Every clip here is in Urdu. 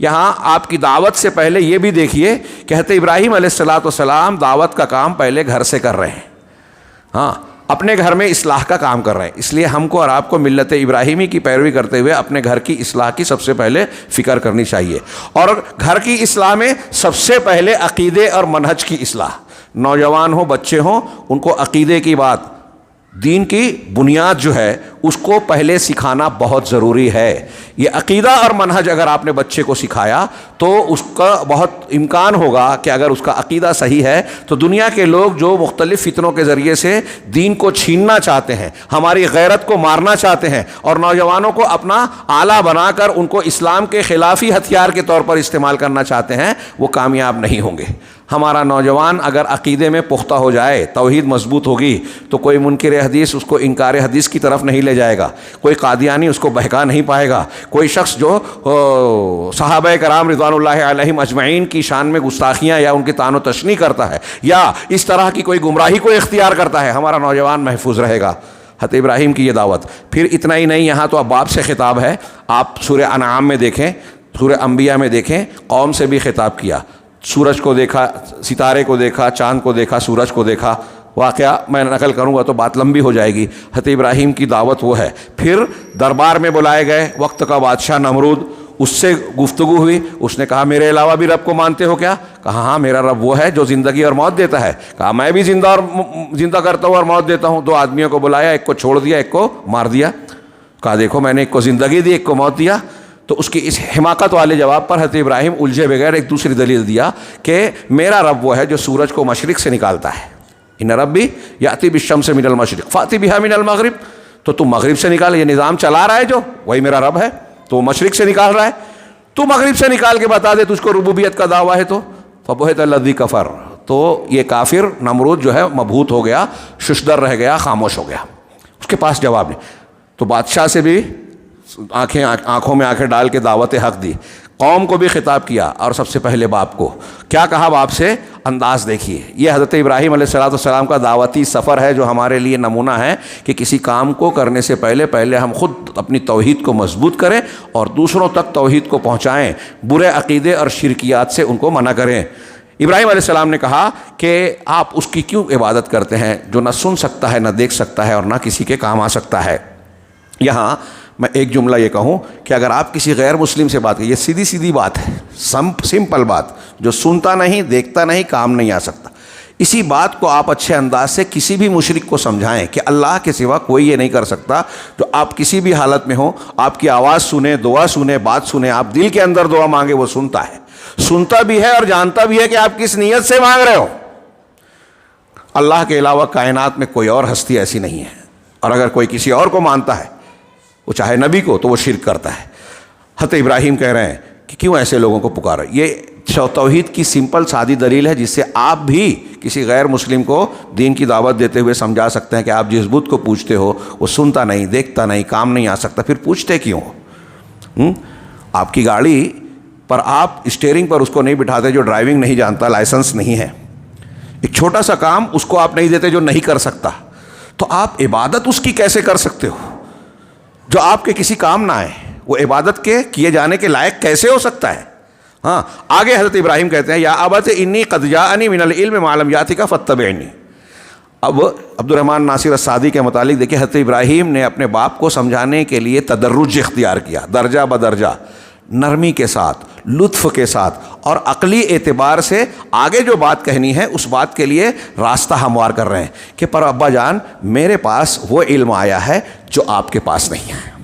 یہاں آپ کی دعوت سے پہلے یہ بھی دیکھیے کہ حضرت ابراہیم علیہ السلام دعوت کا کام پہلے گھر سے کر رہے ہیں. ہاں اپنے گھر میں اصلاح کا کام کر رہے ہیں. اس لیے ہم کو اور آپ کو ملت ابراہیمی کی پیروی کرتے ہوئے اپنے گھر کی اصلاح کی سب سے پہلے فکر کرنی چاہیے. اور گھر کی اصلاح میں سب سے پہلے عقیدے اور منہج کی اصلاح. نوجوان ہوں، بچے ہوں، ان کو عقیدے کی بات، دین کی بنیاد جو ہے اس کو پہلے سکھانا بہت ضروری ہے. یہ عقیدہ اور منہج اگر آپ نے بچے کو سکھایا تو اس کا بہت امکان ہوگا کہ اگر اس کا عقیدہ صحیح ہے تو دنیا کے لوگ جو مختلف فتنوں کے ذریعے سے دین کو چھیننا چاہتے ہیں، ہماری غیرت کو مارنا چاہتے ہیں اور نوجوانوں کو اپنا آلہ بنا کر ان کو اسلام کے خلافی ہتھیار کے طور پر استعمال کرنا چاہتے ہیں، وہ کامیاب نہیں ہوں گے. ہمارا نوجوان اگر عقیدے میں پختہ ہو جائے، توحید مضبوط ہوگی، تو کوئی منکر حدیث اس کو انکار حدیث کی طرف نہیں لے جائے گا، کوئی قادیانی اس کو بہکا نہیں پائے گا، کوئی شخص جو صحابہ کرام رضوان اللہ علیہم اجمعین کی شان میں گستاخیاں یا ان کی طعن و تشنیع کرتا ہے یا اس طرح کی کوئی گمراہی کو اختیار کرتا ہے، ہمارا نوجوان محفوظ رہے گا. حضرت ابراہیم کی یہ دعوت. پھر اتنا ہی نہیں، یہاں تو اب باپ سے خطاب ہے. آپ سورہ انعام میں دیکھیں، سورہ انبیاء میں دیکھیں، قوم سے بھی خطاب کیا. سورج کو دیکھا، ستارے کو دیکھا، چاند کو دیکھا، سورج کو دیکھا. واقعہ میں نقل کروں گا تو بات لمبی ہو جائے گی. حضرت ابراہیم کی دعوت وہ ہے. پھر دربار میں بلائے گئے وقت کا بادشاہ نمرود، اس سے گفتگو ہوئی. اس نے کہا میرے علاوہ بھی رب کو مانتے ہو کیا؟ کہا ہاں میرا رب وہ ہے جو زندگی اور موت دیتا ہے. کہا میں بھی زندہ کرتا ہوں اور موت دیتا ہوں. 2 آدمیوں کو بلایا، ایک کو چھوڑ دیا، ایک کو مار دیا. کہا دیکھو میں نے ایک کو زندگی دی، ایک کو موت دیا. تو اس کی اس حماقت والے جواب پر حضرت ابراہیم الجھے بغیر ایک دوسری دلیل دیا کہ میرا رب وہ ہے جو سورج کو مشرق سے نکالتا ہے. ان ربی یاتی بالشمس من المشرق فاتی بہا من المغرب. تو تم مغرب سے نکال، یہ نظام چلا رہا ہے جو، وہی میرا رب ہے. تو مشرق سے نکال رہا ہے، تو مغرب سے نکال کے بتا دے تجھ کو ربوبیت کا دعویٰ ہے تو فبہت الذی کفر. تو یہ کافر نمرود جو ہے مبہوت ہو گیا، ششدر رہ گیا، خاموش ہو گیا. اس کے پاس جواب نہیں. تو بادشاہ سے بھی آنکھوں میں آنکھیں ڈال کے دعوت حق دی. قوم کو بھی خطاب کیا اور سب سے پہلے باپ کو. کیا کہا باپ سے؟ انداز دیکھیے. یہ حضرت ابراہیم علیہ السلام کا دعوتی سفر ہے جو ہمارے لیے نمونہ ہے کہ کسی کام کو کرنے سے پہلے ہم خود اپنی توحید کو مضبوط کریں اور دوسروں تک توحید کو پہنچائیں، برے عقیدے اور شرکیات سے ان کو منع کریں. ابراہیم علیہ السلام نے کہا کہ آپ اس کی کیوں عبادت کرتے ہیں جو نہ سن سکتا ہے، نہ دیکھ سکتا ہے اور نہ کسی کے کام آ سکتا ہے. یہاں میں ایک جملہ یہ کہوں کہ اگر آپ کسی غیر مسلم سے بات کریں، یہ سیدھی بات ہے، سمپل بات، جو سنتا نہیں، دیکھتا نہیں، کام نہیں آ سکتا، اسی بات کو آپ اچھے انداز سے کسی بھی مشرک کو سمجھائیں کہ اللہ کے سوا کوئی یہ نہیں کر سکتا. جو آپ کسی بھی حالت میں ہوں، آپ کی آواز سنیں، دعا سنیں، بات سنیں، آپ دل کے اندر دعا مانگے، وہ سنتا ہے، سنتا بھی ہے اور جانتا بھی ہے کہ آپ کس نیت سے مانگ رہے ہو. اللہ کے علاوہ کائنات میں کوئی اور ہستی ایسی نہیں ہے. اور اگر کوئی کسی اور کو مانتا ہے، وہ چاہے نبی کو، تو وہ شرک کرتا ہے. حضرت ابراہیم کہہ رہے ہیں کہ کیوں ایسے لوگوں کو پکارا. یہ توحید کی سمپل سادی دلیل ہے جس سے آپ بھی کسی غیر مسلم کو دین کی دعوت دیتے ہوئے سمجھا سکتے ہیں کہ آپ جس بت کو پوچھتے ہو وہ سنتا نہیں، دیکھتا نہیں، کام نہیں آ سکتا، پھر پوچھتے کیوں ہو؟ آپ کی گاڑی پر آپ اسٹیئرنگ پر اس کو نہیں بٹھاتے جو ڈرائیونگ نہیں جانتا، لائسنس نہیں ہے. ایک چھوٹا سا کام اس کو آپ نہیں دیتے جو نہیں کر سکتا، تو آپ عبادت اس کی کیسے کر سکتے ہو جو آپ کے کسی کام نہ آئے؟ وہ عبادت کے کیے جانے کے لائق کیسے ہو سکتا ہے؟ ہاں آگے حضرت ابراہیم کہتے ہیں یا ابت انی قد جاءنی من العلم ما لم یاتک فاتبعنی. اب عبد الرحمن ناصر السعدی کے متعلق دیکھیں، حضرت ابراہیم نے اپنے باپ کو سمجھانے کے لیے تدرج اختیار کیا، درجہ بدرجہ، نرمی کے ساتھ، لطف کے ساتھ اور عقلی اعتبار سے آگے جو بات کہنی ہے اس بات کے لیے راستہ ہموار کر رہے ہیں کہ پر ابا جان میرے پاس وہ علم آیا ہے جو آپ کے پاس نہیں ہے،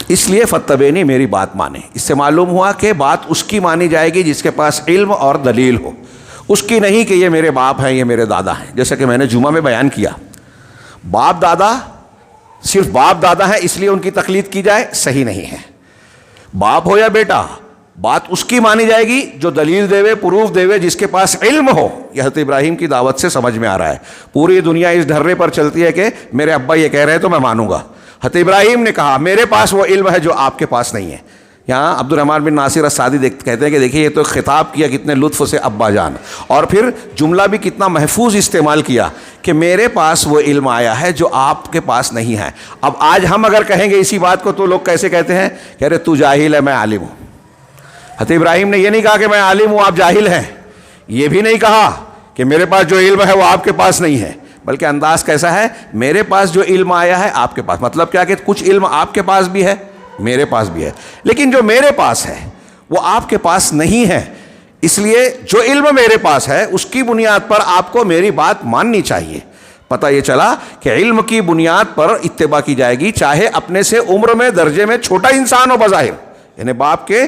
اس لیے فتبینی، میری بات مانیں. اس سے معلوم ہوا کہ بات اس کی مانی جائے گی جس کے پاس علم اور دلیل ہو، اس کی نہیں کہ یہ میرے باپ ہیں، یہ میرے دادا ہیں. جیسا کہ میں نے جمعہ میں بیان کیا، باپ دادا صرف باپ دادا ہیں اس لیے ان کی تقلید کی جائے، صحیح نہیں ہے. باپ ہو یا بیٹا، بات اس کی مانی جائے گی جو دلیل دے، پروف دے، جس کے پاس علم ہو. یہ حضرت ابراہیم کی دعوت سے سمجھ میں آ رہا ہے. پوری دنیا اس ڈھرے پر چلتی ہے کہ میرے ابا یہ کہہ رہے ہیں تو میں مانوں گا. حضرت ابراہیم نے کہا میرے پاس وہ علم ہے جو آپ کے پاس نہیں ہے. یہاں عبد الرحمن بن ناصر السعدی کہتے ہیں کہ دیکھیے یہ تو خطاب کیا کتنے لطف سے ابا جان، اور پھر جملہ بھی کتنا محفوظ استعمال کیا کہ میرے پاس وہ علم آیا ہے جو آپ کے پاس نہیں ہے. اب آج ہم اگر کہیں گے اسی بات کو تو لوگ کیسے کہتے ہیں، کہہ رہے تو جاہل ہے میں عالم ہوں. حضرت ابراہیم نے یہ نہیں کہا کہ میں عالم ہوں آپ جاہل ہیں، یہ بھی نہیں کہا کہ میرے پاس جو علم ہے وہ آپ کے پاس نہیں ہے، بلکہ انداز کیسا ہے، میرے پاس جو علم آیا ہے آپ کے پاس، مطلب کیا کہ کچھ علم آپ کے پاس بھی ہے میرے پاس بھی ہے، لیکن جو میرے پاس ہے وہ آپ کے پاس نہیں ہے، اس لیے جو علم میرے پاس ہے اس کی بنیاد پر آپ کو میری بات ماننی چاہیے۔ پتہ یہ چلا کہ علم کی بنیاد پر اتباع کی جائے گی، چاہے اپنے سے عمر میں درجے میں چھوٹا انسان ہو بظاہر، یعنی باپ کے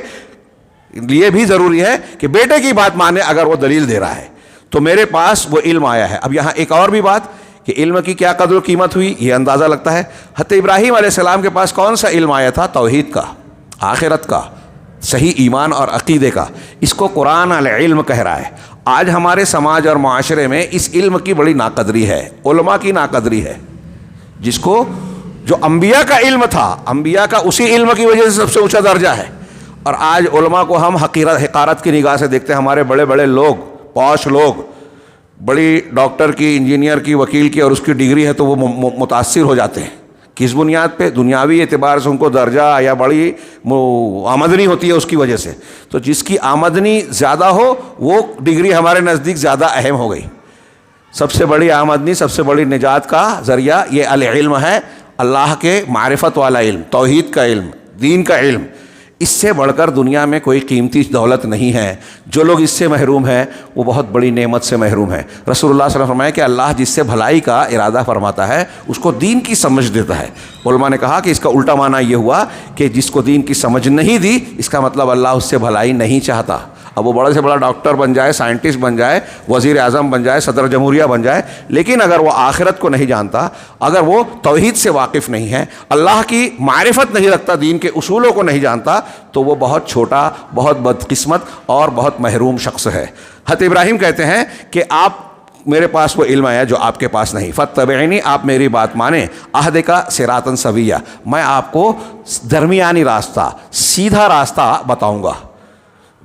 لیے بھی ضروری ہے کہ بیٹے کی بات مانے اگر وہ دلیل دے رہا ہے، تو میرے پاس وہ علم آیا ہے۔ اب یہاں ایک اور بھی بات کہ علم کی کیا قدر و قیمت ہوئی یہ اندازہ لگتا ہے۔ حضرت ابراہیم علیہ السلام کے پاس کون سا علم آیا تھا؟ توحید کا، آخرت کا، صحیح ایمان اور عقیدے کا، اس کو قرآن العلم کہہ رہا ہے۔ آج ہمارے سماج اور معاشرے میں اس علم کی بڑی ناقدری ہے، علماء کی ناقدری ہے، جس کو جو انبیاء کا علم تھا، انبیاء کا اسی علم کی وجہ سے سب سے اونچا درجہ ہے، اور آج علماء کو ہم حقارت کی نگاہ سے دیکھتے ہیں۔ ہمارے بڑے بڑے لوگ، پوش لوگ، بڑی ڈاکٹر کی، انجینئر کی، وکیل کی اور اس کی ڈگری ہے تو وہ متاثر ہو جاتے ہیں، کس بنیاد پہ؟ دنیاوی اعتبار سے ان کو درجہ یا بڑی آمدنی ہوتی ہے اس کی وجہ سے، تو جس کی آمدنی زیادہ ہو وہ ڈگری ہمارے نزدیک زیادہ اہم ہو گئی۔ سب سے بڑی آمدنی، سب سے بڑی نجات کا ذریعہ یہ العلم ہے، اللہ کے معرفت والا علم، توحید کا علم، دین کا علم۔ اس سے بڑھ کر دنیا میں کوئی قیمتی دولت نہیں ہے۔ جو لوگ اس سے محروم ہیں وہ بہت بڑی نعمت سے محروم ہیں۔ رسول اللہ صلی اللہ علیہ وسلم فرمایا کہ اللہ جس سے بھلائی کا ارادہ فرماتا ہے اس کو دین کی سمجھ دیتا ہے۔ علماء نے کہا کہ اس کا الٹا معنی یہ ہوا کہ جس کو دین کی سمجھ نہیں دی اس کا مطلب اللہ اس سے بھلائی نہیں چاہتا۔ اب وہ بڑے سے بڑا ڈاکٹر بن جائے، سائنٹسٹ بن جائے، وزیر اعظم بن جائے، صدر جمہوریہ بن جائے، لیکن اگر وہ آخرت کو نہیں جانتا، اگر وہ توحید سے واقف نہیں ہے، اللہ کی معرفت نہیں رکھتا، دین کے اصولوں کو نہیں جانتا، تو وہ بہت چھوٹا، بہت بدقسمت اور بہت محروم شخص ہے۔ حضرت ابراہیم کہتے ہیں کہ آپ میرے پاس وہ علم آیا جو آپ کے پاس نہیں، فاتبعونی، آپ میری بات مانیں، اہدک صراطا سویا، میں آپ کو درمیانی راستہ، سیدھا راستہ بتاؤں گا۔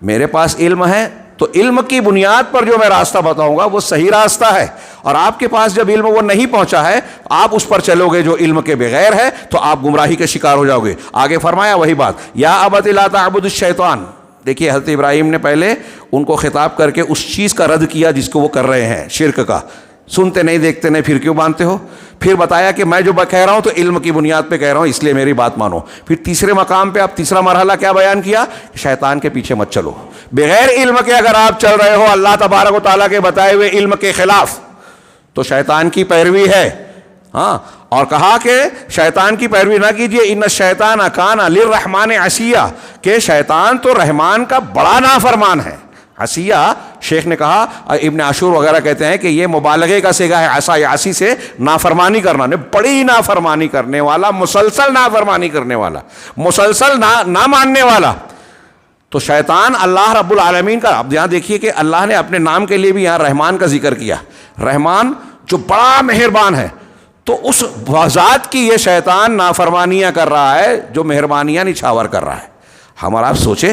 میرے پاس علم ہے تو علم کی بنیاد پر جو میں راستہ بتاؤں گا وہ صحیح راستہ ہے، اور آپ کے پاس جب علم وہ نہیں پہنچا ہے، آپ اس پر چلو گے جو علم کے بغیر ہے، تو آپ گمراہی کے شکار ہو جاؤ گے۔ آگے فرمایا وہی بات، یا ابت لا تعبد الشیطان۔ دیکھیے حضرت ابراہیم نے پہلے ان کو خطاب کر کے اس چیز کا رد کیا جس کو وہ کر رہے ہیں، شرک کا۔ سنتے نہیں دیکھتے نہیں پھر کیوں مانتے ہو؟ پھر بتایا کہ میں جو کہہ رہا ہوں تو علم کی بنیاد پہ کہہ رہا ہوں، اس لیے میری بات مانو۔ پھر تیسرے مقام پہ اب تیسرا مرحلہ کیا بیان کیا؟ شیطان کے پیچھے مت چلو۔ بغیر علم کے اگر آپ چل رہے ہو اللہ تبارک و تعالیٰ کے بتائے ہوئے علم کے خلاف تو شیطان کی پیروی ہے۔ ہاں، اور کہا کہ شیطان کی پیروی نہ کیجیے، ان الشیطان کان للرحمن عصیا، کہ شیطان تو رحمان کا بڑا نافرمان ہے۔ عصیہ شیخ نے کہا، ابن عاشور وغیرہ کہتے ہیں کہ یہ مبالغے کا صیغہ ہے، عصا عصی سے نافرمانی کرنا، بڑی نافرمانی کرنے والا، مسلسل نافرمانی کرنے والا، مسلسل نہ ماننے والا۔ تو شیطان اللہ رب العالمین کا، اب یہاں دیکھیے کہ اللہ نے اپنے نام کے لیے بھی یہاں رحمان کا ذکر کیا، رحمان جو بڑا مہربان ہے، تو اس ذات کی یہ شیطان نافرمانیاں کر رہا ہے جو مہربانیاں نچھاور کر رہا ہے۔ ہمارا آپ سوچے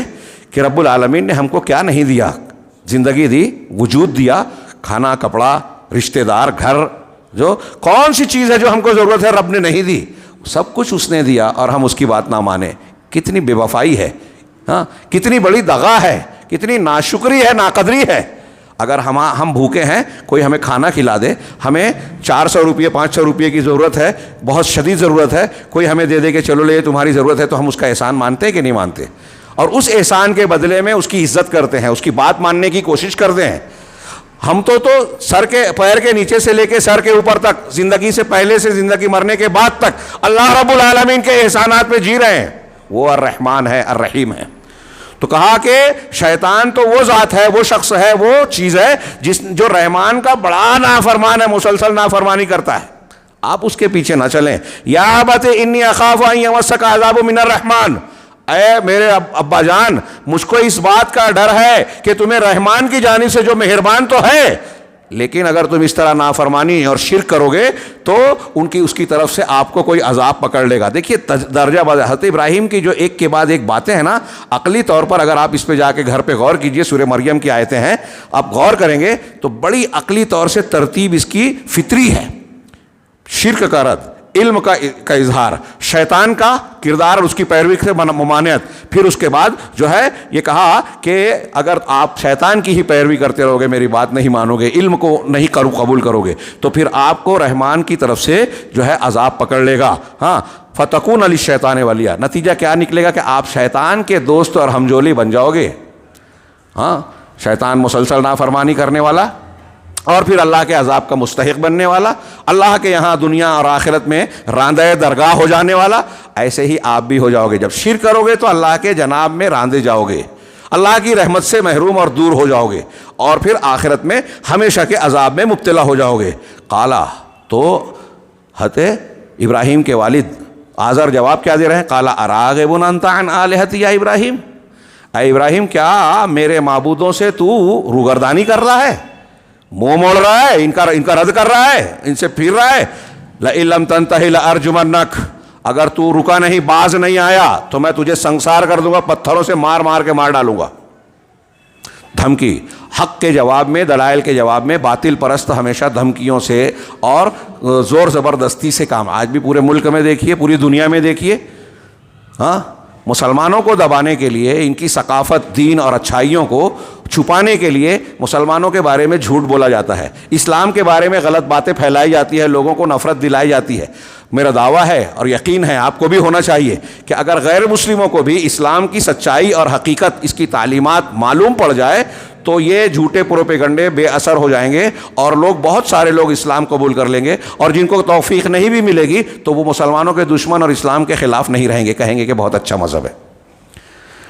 کہ رب العالمین نے ہم کو کیا نہیں دیا؟ زندگی دی، وجود دیا، کھانا، کپڑا، رشتہ دار، گھر، جو کون سی چیز ہے جو ہم کو ضرورت ہے رب نے نہیں دی؟ سب کچھ اس نے دیا اور ہم اس کی بات نہ مانیں۔ کتنی بے وفائی ہے، ہاں، کتنی بڑی دغا ہے، کتنی ناشکری ہے، ناقدری ہے۔ اگر ہم بھوکے ہیں، کوئی ہمیں کھانا کھلا دے، ہمیں 400 روپئے 500 روپئے کی ضرورت ہے، بہت شدید ضرورت ہے، کوئی ہمیں دے دے کہ چلو لے تمہاری ضرورت ہے، تو ہم اس کا احسان مانتے ہیں کہ نہیں مانتے؟ اور اس احسان کے بدلے میں اس کی عزت کرتے ہیں، اس کی بات ماننے کی کوشش کرتے ہیں۔ ہم تو سر کے پیر کے نیچے سے لے کے سر کے اوپر تک، زندگی سے پہلے سے زندگی مرنے کے بعد تک اللہ رب العالمین کے احسانات پہ جی رہے ہیں۔ وہ الرحمن ہے، الرحیم ہے۔ تو کہا کہ شیطان تو وہ ذات ہے، وہ شخص ہے، وہ چیز ہے جو رحمان کا بڑا نافرمان ہے، مسلسل نافرمانی کرتا ہے۔ آپ اس کے پیچھے نہ چلیں۔ یا ابت انی اخاف ان یمسک عذاب من الرحمن، اے میرے ابا جان، مجھ کو اس بات کا ڈر ہے کہ تمہیں رحمان کی جانب سے جو مہربان تو ہے، لیکن اگر تم اس طرح نافرمانی اور شرک کرو گے تو اس کی طرف سے آپ کو کوئی عذاب پکڑ لے گا۔ دیکھیے درجہ حضرت ابراہیم کی جو ایک کے بعد ایک باتیں ہیں نا، عقلی طور پر اگر آپ اس پہ جا کے گھر پہ غور کیجئے، سورہ مریم کی آیتیں ہیں، آپ غور کریں گے تو بڑی عقلی طور سے ترتیب اس کی فطری ہے۔ شرک کا رد، علم کا اظہار، شیطان کا کردار اور اس کی پیروی سے ممانعت. پھر اس کے بعد جو ہے یہ کہا کہ اگر آپ شیطان کی ہی پیروی کرتے رہو گے، میری بات نہیں مانو گے، علم کو نہیں قبول کرو گے، تو پھر آپ کو رحمان کی طرف سے جو ہے عذاب پکڑ لے گا. ہاں، فتکون علی شیطان ولیہ، نتیجہ کیا نکلے گا کہ آپ شیطان کے دوست اور ہمجولی بن جاؤ گے. ہاں، شیطان مسلسل نافرمانی کرنے والا اور پھر اللہ کے عذاب کا مستحق بننے والا، اللہ کے یہاں دنیا اور آخرت میں راندہ درگاہ ہو جانے والا. ایسے ہی آپ بھی ہو جاؤ گے. جب شرک کرو گے تو اللہ کے جناب میں راندے جاؤ گے، اللہ کی رحمت سے محروم اور دور ہو جاؤ گے، اور پھر آخرت میں ہمیشہ کے عذاب میں مبتلا ہو جاؤ گے. قالا، تو حضرت ابراہیم کے والد آزر جواب کیا دے رہے ہیں؟ قالا اراغب انت عن آلہتی یا ابراہیم، اے ابراہیم کیا میرے معبودوں سے تو روگردانی کر رہا ہے، منہ موڑ رہا ہے، ان کا رد کر رہا ہے، ان سے پھر رہا ہے؟ لئن لم تنتہی لارجمنک، اگر تو رکا نہیں، باز نہیں آیا تو میں تجھے سنسار کر دوں گا، پتھروں سے مار مار کے مار ڈالوں گا. دھمکی، حق کے جواب میں، دلائل کے جواب میں باطل پرست ہمیشہ دھمکیوں سے اور زور زبردستی سے کام. آج بھی پورے ملک میں دیکھیے، پوری دنیا میں دیکھیے، ہاں، مسلمانوں کو دبانے کے لیے، ان کی ثقافت، دین اور اچھائیوں کو چھپانے کے لیے مسلمانوں کے بارے میں جھوٹ بولا جاتا ہے، اسلام کے بارے میں غلط باتیں پھیلائی جاتی ہے، لوگوں کو نفرت دلائی جاتی ہے. میرا دعویٰ ہے اور یقین ہے آپ کو بھی ہونا چاہیے کہ اگر غیر مسلموں کو بھی اسلام کی سچائی اور حقیقت، اس کی تعلیمات معلوم پڑ جائے تو یہ جھوٹے پروپیگنڈے بے اثر ہو جائیں گے اور لوگ، بہت سارے لوگ اسلام قبول کر لیں گے، اور جن کو توفیق نہیں بھی ملے گی تو وہ مسلمانوں کے دشمن اور اسلام کے خلاف نہیں رہیں گے، کہیں گے کہ بہت اچھا مذہب ہے.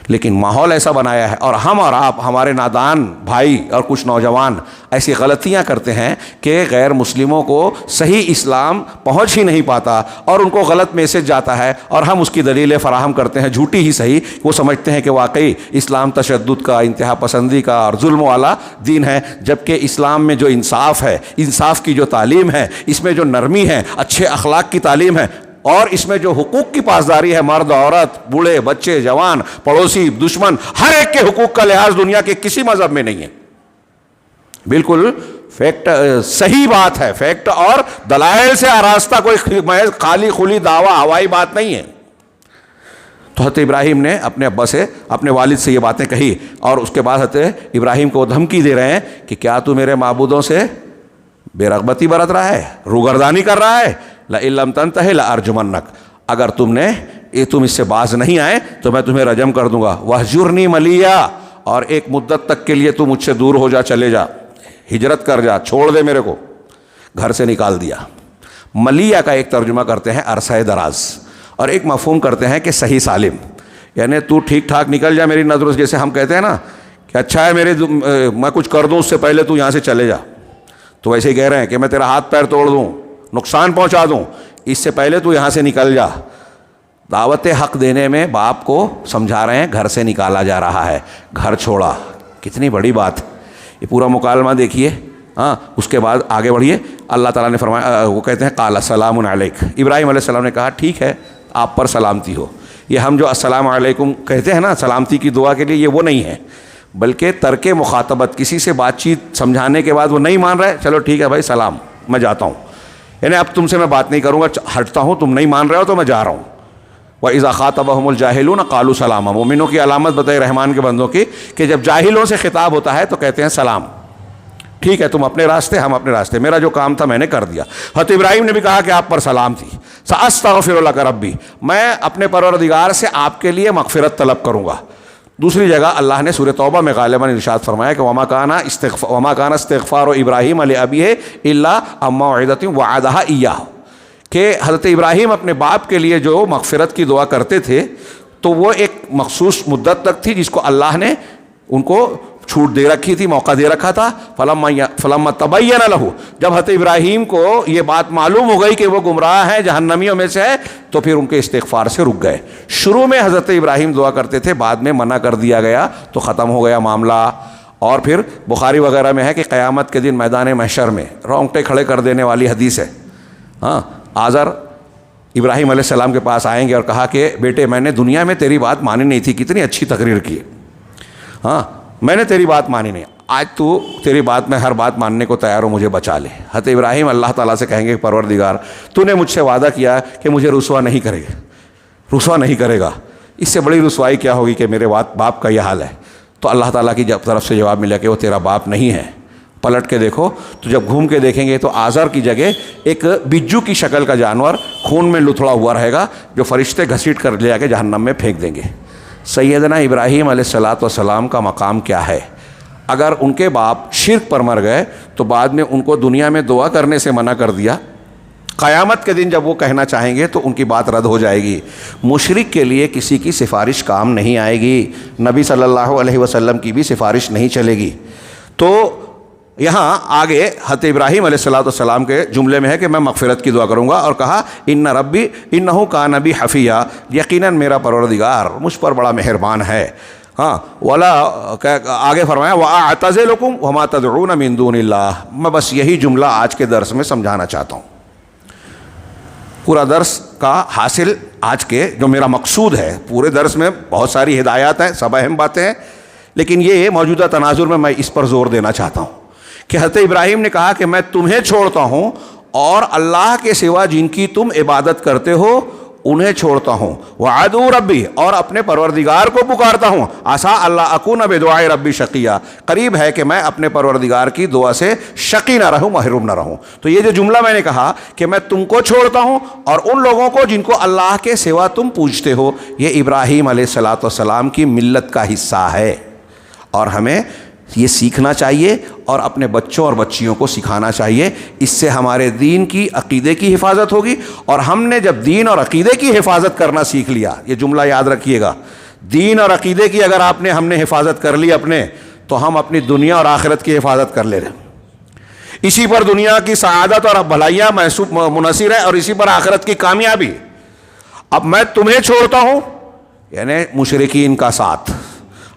لیکن ماحول ایسا بنایا ہے، اور ہم اور آپ، ہمارے نادان بھائی اور کچھ نوجوان ایسی غلطیاں کرتے ہیں کہ غیر مسلموں کو صحیح اسلام پہنچ ہی نہیں پاتا اور ان کو غلط میسج جاتا ہے، اور ہم اس کی دلیلیں فراہم کرتے ہیں، جھوٹی ہی صحیح. وہ سمجھتے ہیں کہ واقعی اسلام تشدد کا، انتہا پسندی کا اور ظلم والا دین ہے، جبکہ اسلام میں جو انصاف ہے، انصاف کی جو تعلیم ہے، اس میں جو نرمی ہے، اچھے اخلاق کی تعلیم ہے، اور اس میں جو حقوق کی پاسداری ہے، مرد، عورت، بوڑھے، بچے، جوان، پڑوسی، دشمن، ہر ایک کے حقوق کا لحاظ دنیا کے کسی مذہب میں نہیں ہے. بالکل فیکٹ، صحیح بات ہے، فیکٹ اور دلائل سے آراستہ، کوئی محض خالی خلی دعویٰ، ہوائی بات نہیں ہے. تو حضرت ابراہیم نے اپنے ابا سے، اپنے والد سے یہ باتیں کہی، اور اس کے بعد حضرت ابراہیم کو دھمکی دے رہے ہیں کہ کیا تو میرے معبودوں سے بے رغبتی برت رہا ہے، روگردانی کر رہا ہے؟ لئن لم تنتہی لارجمنک، اگر تم اس سے باز نہیں آئے تو میں تمہیں رجم کر دوں گا. وہجرنی ملیہ، اور ایک مدت تک کے لیے تو مجھ سے دور ہو جا، چلے جا، ہجرت کر جا، چھوڑ دے میرے کو. گھر سے نکال دیا. ملیہ کا ایک ترجمہ کرتے ہیں عرصہ دراز، اور ایک مفہوم کرتے ہیں کہ صحیح سالم، یعنی تو ٹھیک ٹھاک نکل جا میری نظروں سے. جیسے ہم کہتے ہیں نا کہ اچھا ہے میں کچھ کر دوں اس سے پہلے تو یہاں سے چلے جا، تو ویسے ہی کہہ رہے ہیں کہ میں تیرا ہاتھ پیر توڑ دوں، نقصان پہنچا دوں، اس سے پہلے تو یہاں سے نکل جا. دعوت حق دینے میں باپ کو سمجھا رہے ہیں، گھر سے نکالا جا رہا ہے، گھر چھوڑا. کتنی بڑی بات. یہ پورا مکالمہ دیکھیے. ہاں، اس کے بعد آگے بڑھیے. اللہ تعالیٰ نے فرمایا، وہ کہتے ہیں قال سلام علیک، ابراہیم علیہ السلام نے کہا ٹھیک ہے، آپ پر سلامتی ہو. یہ ہم جو السلام علیکم کہتے ہیں نا سلامتی کی دعا کے لیے، یہ وہ نہیں ہے، بلکہ ترک مخاطبت. کسی سے بات چیت سمجھانے کے بعد وہ نہیں مان رہا ہے، چلو ٹھیک ہے بھائی سلام، میں جاتا ہوں، یعنی اب تم سے میں بات نہیں کروں گا، ہٹتا ہوں، تم نہیں مان رہے ہو تو میں جا رہا ہوں. وَإِذَا خَاطَبَهُمُ الْجَاهِلُونَ قَالُوا سَلَامًا، مومنوں کی علامت بتائی رحمان کے بندوں کی کہ جب جاہلوں سے خطاب ہوتا ہے تو کہتے ہیں سلام. ٹھیک ہے، تم اپنے راستے، ہم اپنے راستے، میرا جو کام تھا میں نے کر دیا. حضرت ابراہیم نے بھی کہا کہ آپ پر سلام تھی. سأستغفر لک ربی، میں اپنے پروردگار سے آپ کے لیے مغفرت طلب کروں گا. دوسری جگہ اللہ نے سورہ توبہ میں غالباً ارشاد فرمایا کہ وما کان استغفار ابراہیم لابیہ الا عن موعظۃ وعدھا ایاہ، کہ حضرت ابراہیم اپنے باپ کے لیے جو مغفرت کی دعا کرتے تھے تو وہ ایک مخصوص مدت تک تھی جس کو اللہ نے ان کو چھوٹ دے رکھی تھی، موقع دے رکھا تھا. فلما تبین لہ، جب حضرت ابراہیم کو یہ بات معلوم ہو گئی کہ وہ گمراہ ہیں، جہنمیوں میں سے ہے، تو پھر ان کے استغفار سے رک گئے. شروع میں حضرت ابراہیم دعا کرتے تھے، بعد میں منع کر دیا گیا تو ختم ہو گیا معاملہ. اور پھر بخاری وغیرہ میں ہے کہ قیامت کے دن میدان محشر میں رونگٹے کھڑے کر دینے والی حدیث ہے. ہاں، آزر ابراہیم علیہ السلام کے پاس آئیں گے اور کہا کہ بیٹے میں نے دنیا میں تیری بات مانی نہیں تھی، کتنی اچھی تقریر کی. ہاں، میں نے تیری بات مانی نہیں. آج تو تیری بات میں ہر بات ماننے کو تیار ہو، مجھے بچا لے۔ حضرت ابراہیم اللہ تعالیٰ سے کہیں گے پروردگار تو نے مجھ سے وعدہ کیا کہ مجھے رسوا نہیں کرے گا، اس سے بڑی رسوائی کیا ہوگی کہ میرے باپ کا یہ حال ہے۔ تو اللہ تعالیٰ کی طرف سے جواب ملا کہ وہ تیرا باپ نہیں ہے، پلٹ کے دیکھو تو جب گھوم کے دیکھیں گے تو آزر کی جگہ ایک بجو کی شکل کا جانور خون میں لتھڑا ہوا رہے گا، جو فرشتے گھسیٹ کر لے جا کے جہنم میں پھینک دیں گے۔ سیدنا ابراہیم علیہ السلام کا مقام کیا ہے؟ اگر ان کے باپ شرک پر مر گئے تو بعد میں ان کو دنیا میں دعا کرنے سے منع کر دیا، قیامت کے دن جب وہ کہنا چاہیں گے تو ان کی بات رد ہو جائے گی۔ مشرک کے لیے کسی کی سفارش کام نہیں آئے گی، نبی صلی اللہ علیہ وسلم کی بھی سفارش نہیں چلے گی۔ تو یہاں آگے حضرت ابراہیم علیہ السلام کے جملے میں ہے کہ میں مغفرت کی دعا کروں گا، اور کہا ان ربی انہ کان بی حفیہ، یقیناً میرا پروردگار مجھ پر بڑا مہربان ہے۔ ہاں ولا آگے فرمایا وَأَعْتَزِلُكُمْ وَمَا تَدْعُونَ مِن دُونِ اللَّهِ۔ میں بس یہی جملہ آج کے درس میں سمجھانا چاہتا ہوں۔ پورا درس کا حاصل آج کے جو میرا مقصود ہے، پورے درس میں بہت ساری ہدایات ہیں، سب اہم باتیں ہیں، لیکن یہ موجودہ تناظر میں اس پر زور دینا چاہتا ہوں کہ حضرت ابراہیم نے کہا کہ میں تمہیں چھوڑتا ہوں اور اللہ کے سوا جن کی تم عبادت کرتے ہو انہیں چھوڑتا ہوں، وَعَدُوا ربی، اور اپنے پروردگار کو پکارتا ہوں، عَسَىٰ اللہ اکون بدعاء ربی شقیہ، قریب ہے کہ میں اپنے پروردگار کی دعا سے شقی نہ رہوں، محروم نہ رہوں۔ تو یہ جو جملہ میں نے کہا کہ میں تم کو چھوڑتا ہوں اور ان لوگوں کو جن کو اللہ کے سوا تم پوجتے ہو، یہ ابراہیم علیہ السلام کی ملت کا حصہ ہے، اور ہمیں یہ سیکھنا چاہیے اور اپنے بچوں اور بچیوں کو سکھانا چاہیے۔ اس سے ہمارے دین کی، عقیدے کی حفاظت ہوگی، اور ہم نے جب دین اور عقیدے کی حفاظت کرنا سیکھ لیا، یہ جملہ یاد رکھیے گا، دین اور عقیدے کی اگر ہم نے حفاظت کر لی اپنے، تو ہم اپنی دنیا اور آخرت کی حفاظت کر لے رہے، اسی پر دنیا کی سعادت اور بھلائیاں منحصر ہے، اور اسی پر آخرت کی کامیابی۔ اب میں تمہیں چھوڑتا ہوں یعنی مشرکین کا ساتھ۔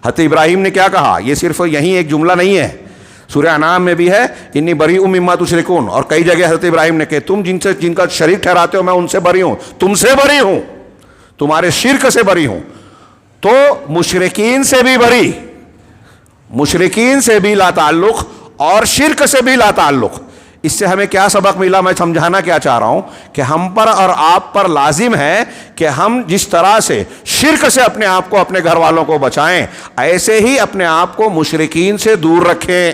حضرت ابراہیم نے کیا کہا؟ یہ صرف یہیں ایک جملہ نہیں ہے، سورہ انعام میں بھی ہے انی بریء مما تشرکون، اور کئی جگہ حضرت ابراہیم نے کہ تم جن کا شریک ٹھہراتے ہو میں ان سے بری ہوں، تم سے بری ہوں، تمہارے شرک سے بری ہوں۔ تو مشرکین سے بھی بری، مشرکین سے بھی لا تعلق اور شرک سے بھی لا تعلق۔ اس سے ہمیں کیا سبق ملا؟ میں سمجھانا کیا چاہ رہا ہوں کہ ہم پر اور آپ پر لازم ہے کہ ہم جس طرح سے شرک سے اپنے آپ کو، اپنے گھر والوں کو بچائیں، ایسے ہی اپنے آپ کو مشرکین سے دور رکھیں۔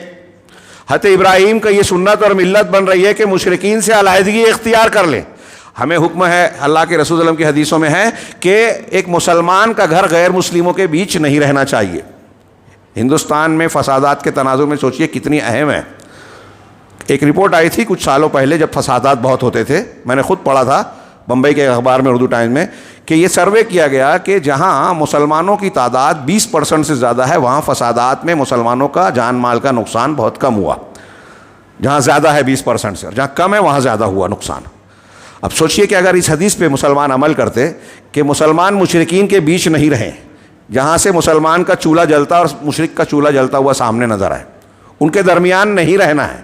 حضرت ابراہیم کا یہ سنت اور ملت بن رہی ہے کہ مشرکین سے علیحدگی اختیار کر لیں۔ ہمیں حکم ہے، اللہ کے رسول صلی اللہ علیہ وسلم کی حدیثوں میں ہے کہ ایک مسلمان کا گھر غیر مسلموں کے بیچ نہیں رہنا چاہیے۔ ہندوستان میں فسادات کے تناظر میں سوچئے کتنی اہم ہے۔ ایک رپورٹ آئی تھی کچھ سالوں پہلے جب فسادات بہت ہوتے تھے، میں نے خود پڑھا تھا بمبئی کے اخبار میں، اردو ٹائمز میں، کہ یہ سروے کیا گیا کہ جہاں مسلمانوں کی تعداد 20% سے زیادہ ہے وہاں فسادات میں مسلمانوں کا جان مال کا نقصان بہت کم ہوا۔ جہاں زیادہ ہے 20% سے، اور جہاں کم ہے وہاں زیادہ ہوا نقصان۔ اب سوچئے کہ اگر اس حدیث پہ مسلمان عمل کرتے کہ مسلمان مشرکین کے بیچ نہیں رہیں، جہاں سے مسلمان کا چولہا جلتا اور مشرک کا چولہا جلتا ہوا سامنے نظر آئے، ان کے درمیان نہیں رہنا ہے۔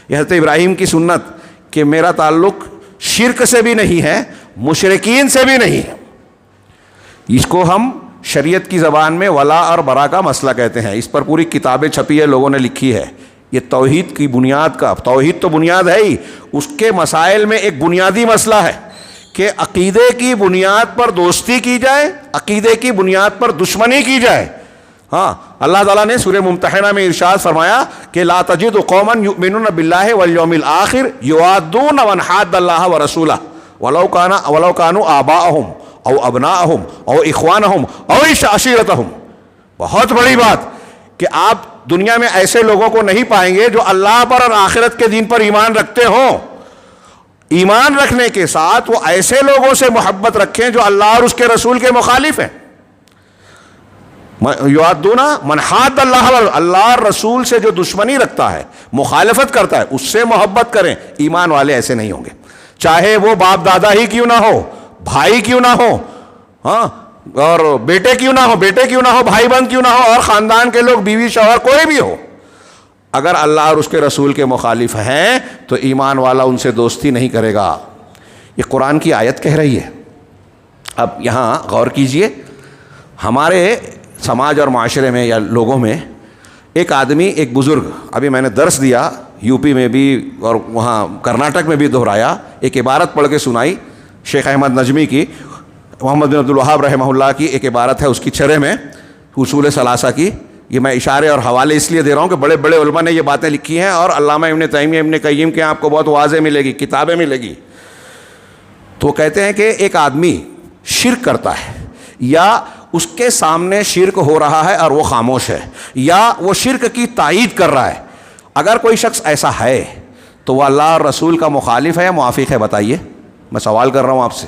یہ حضرت ابراہیم کی سنت کہ میرا تعلق شرک سے بھی نہیں ہے، مشرکین سے بھی نہیں ہے، اس کو ہم شریعت کی زبان میں ولا اور برا کا مسئلہ کہتے ہیں۔ اس پر پوری کتابیں چھپی ہے، لوگوں نے لکھی ہے۔ یہ توحید کی بنیاد کا، توحید تو بنیاد ہے ہی، اس کے مسائل میں ایک بنیادی مسئلہ ہے کہ عقیدے کی بنیاد پر دوستی کی جائے، عقیدے کی بنیاد پر دشمنی کی جائے۔ ہاں، اللہ تعالیٰ نے سورہ ممتحنہ میں ارشاد فرمایا کہ لا تجد قوما یؤمنون باللہ والیوم الآخر یوادون من حاد اللہ ورسولہ ولو کانوا آباءہم او ابناءہم او اخوانہم او عشیرتہم۔ بہت بڑی بات کہ آپ دنیا میں ایسے لوگوں کو نہیں پائیں گے جو اللہ پر اور آخرت کے دین پر ایمان رکھتے ہوں۔ ایمان رکھنے کے ساتھ وہ ایسے لوگوں سے محبت رکھیں جو اللہ اور اس کے رسول کے مخالف ہیں۔ یوادون من حاد اللہ، اللہ اور رسول سے جو دشمنی رکھتا ہے، مخالفت کرتا ہے، اس سے محبت کریں۔ ایمان والے ایسے نہیں ہوں گے، چاہے وہ باپ دادا ہی کیوں نہ ہو، بھائی کیوں نہ ہو، ہاں، اور بیٹے کیوں نہ ہو، بھائی بہن کیوں نہ ہو، اور خاندان کے لوگ، بیوی شوہر کوئی بھی ہو، اگر اللہ اور اس کے رسول کے مخالف ہیں تو ایمان والا ان سے دوستی نہیں کرے گا۔ یہ قرآن کی آیت کہہ رہی ہے۔ اب یہاں غور کیجئے، ہمارے سماج اور معاشرے میں یا لوگوں میں ایک آدمی، ایک بزرگ، ابھی میں نے درس دیا یو پی میں بھی اور وہاں کرناٹک میں بھی دہرایا، ایک عبارت پڑھ کے سنائی شیخ احمد نجمی کی، محمد بن عبد الوہاب رحمہ اللہ کی ایک عبارت ہے اس کی چرے میں اصول ثلاثہ کی. یہ میں اشارے اور حوالے اس لیے دے رہا ہوں کہ بڑے بڑے علماء نے یہ باتیں لکھی ہیں، اور علامہ ابن تیمیہ، ابن قیم کے آپ کو بہت واضح ملے گی، کتابیں ملے گی. تو وہ کہتے ہیں کہ ایک آدمی شرک کرتا ہے، یا اس کے سامنے شرک ہو رہا ہے اور وہ خاموش ہے، یا وہ شرک کی تائید کر رہا ہے، اگر کوئی شخص ایسا ہے تو وہ اللہ اور رسول کا مخالف ہے یا موافق ہے؟ بتائیے، میں سوال کر رہا ہوں آپ سے.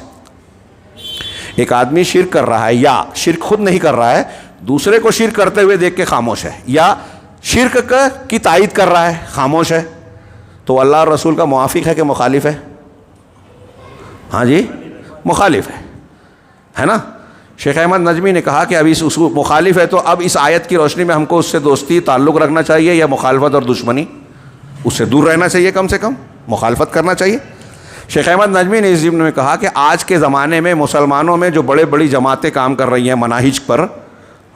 ایک آدمی شرک کر رہا ہے، یا شرک خود نہیں کر رہا ہے، دوسرے کو شرک کرتے ہوئے دیکھ کے خاموش ہے، یا شرک کی تائید کر رہا ہے خاموش ہے، تو اللہ اور رسول کا موافق ہے کہ مخالف ہے؟ ہاں جی، مخالف ہے نا. شیخ احمد نجمی نے کہا کہ اب اس اصول مخالف ہے، تو اب اس آیت کی روشنی میں ہم کو اس سے دوستی تعلق رکھنا چاہیے یا مخالفت اور دشمنی؟ اس سے دور رہنا چاہیے، کم سے کم مخالفت کرنا چاہیے. شیخ احمد نجمی نے اس ضمن میں کہا کہ آج کے زمانے میں مسلمانوں میں جو بڑی جماعتیں کام کر رہی ہیں مناہج پر،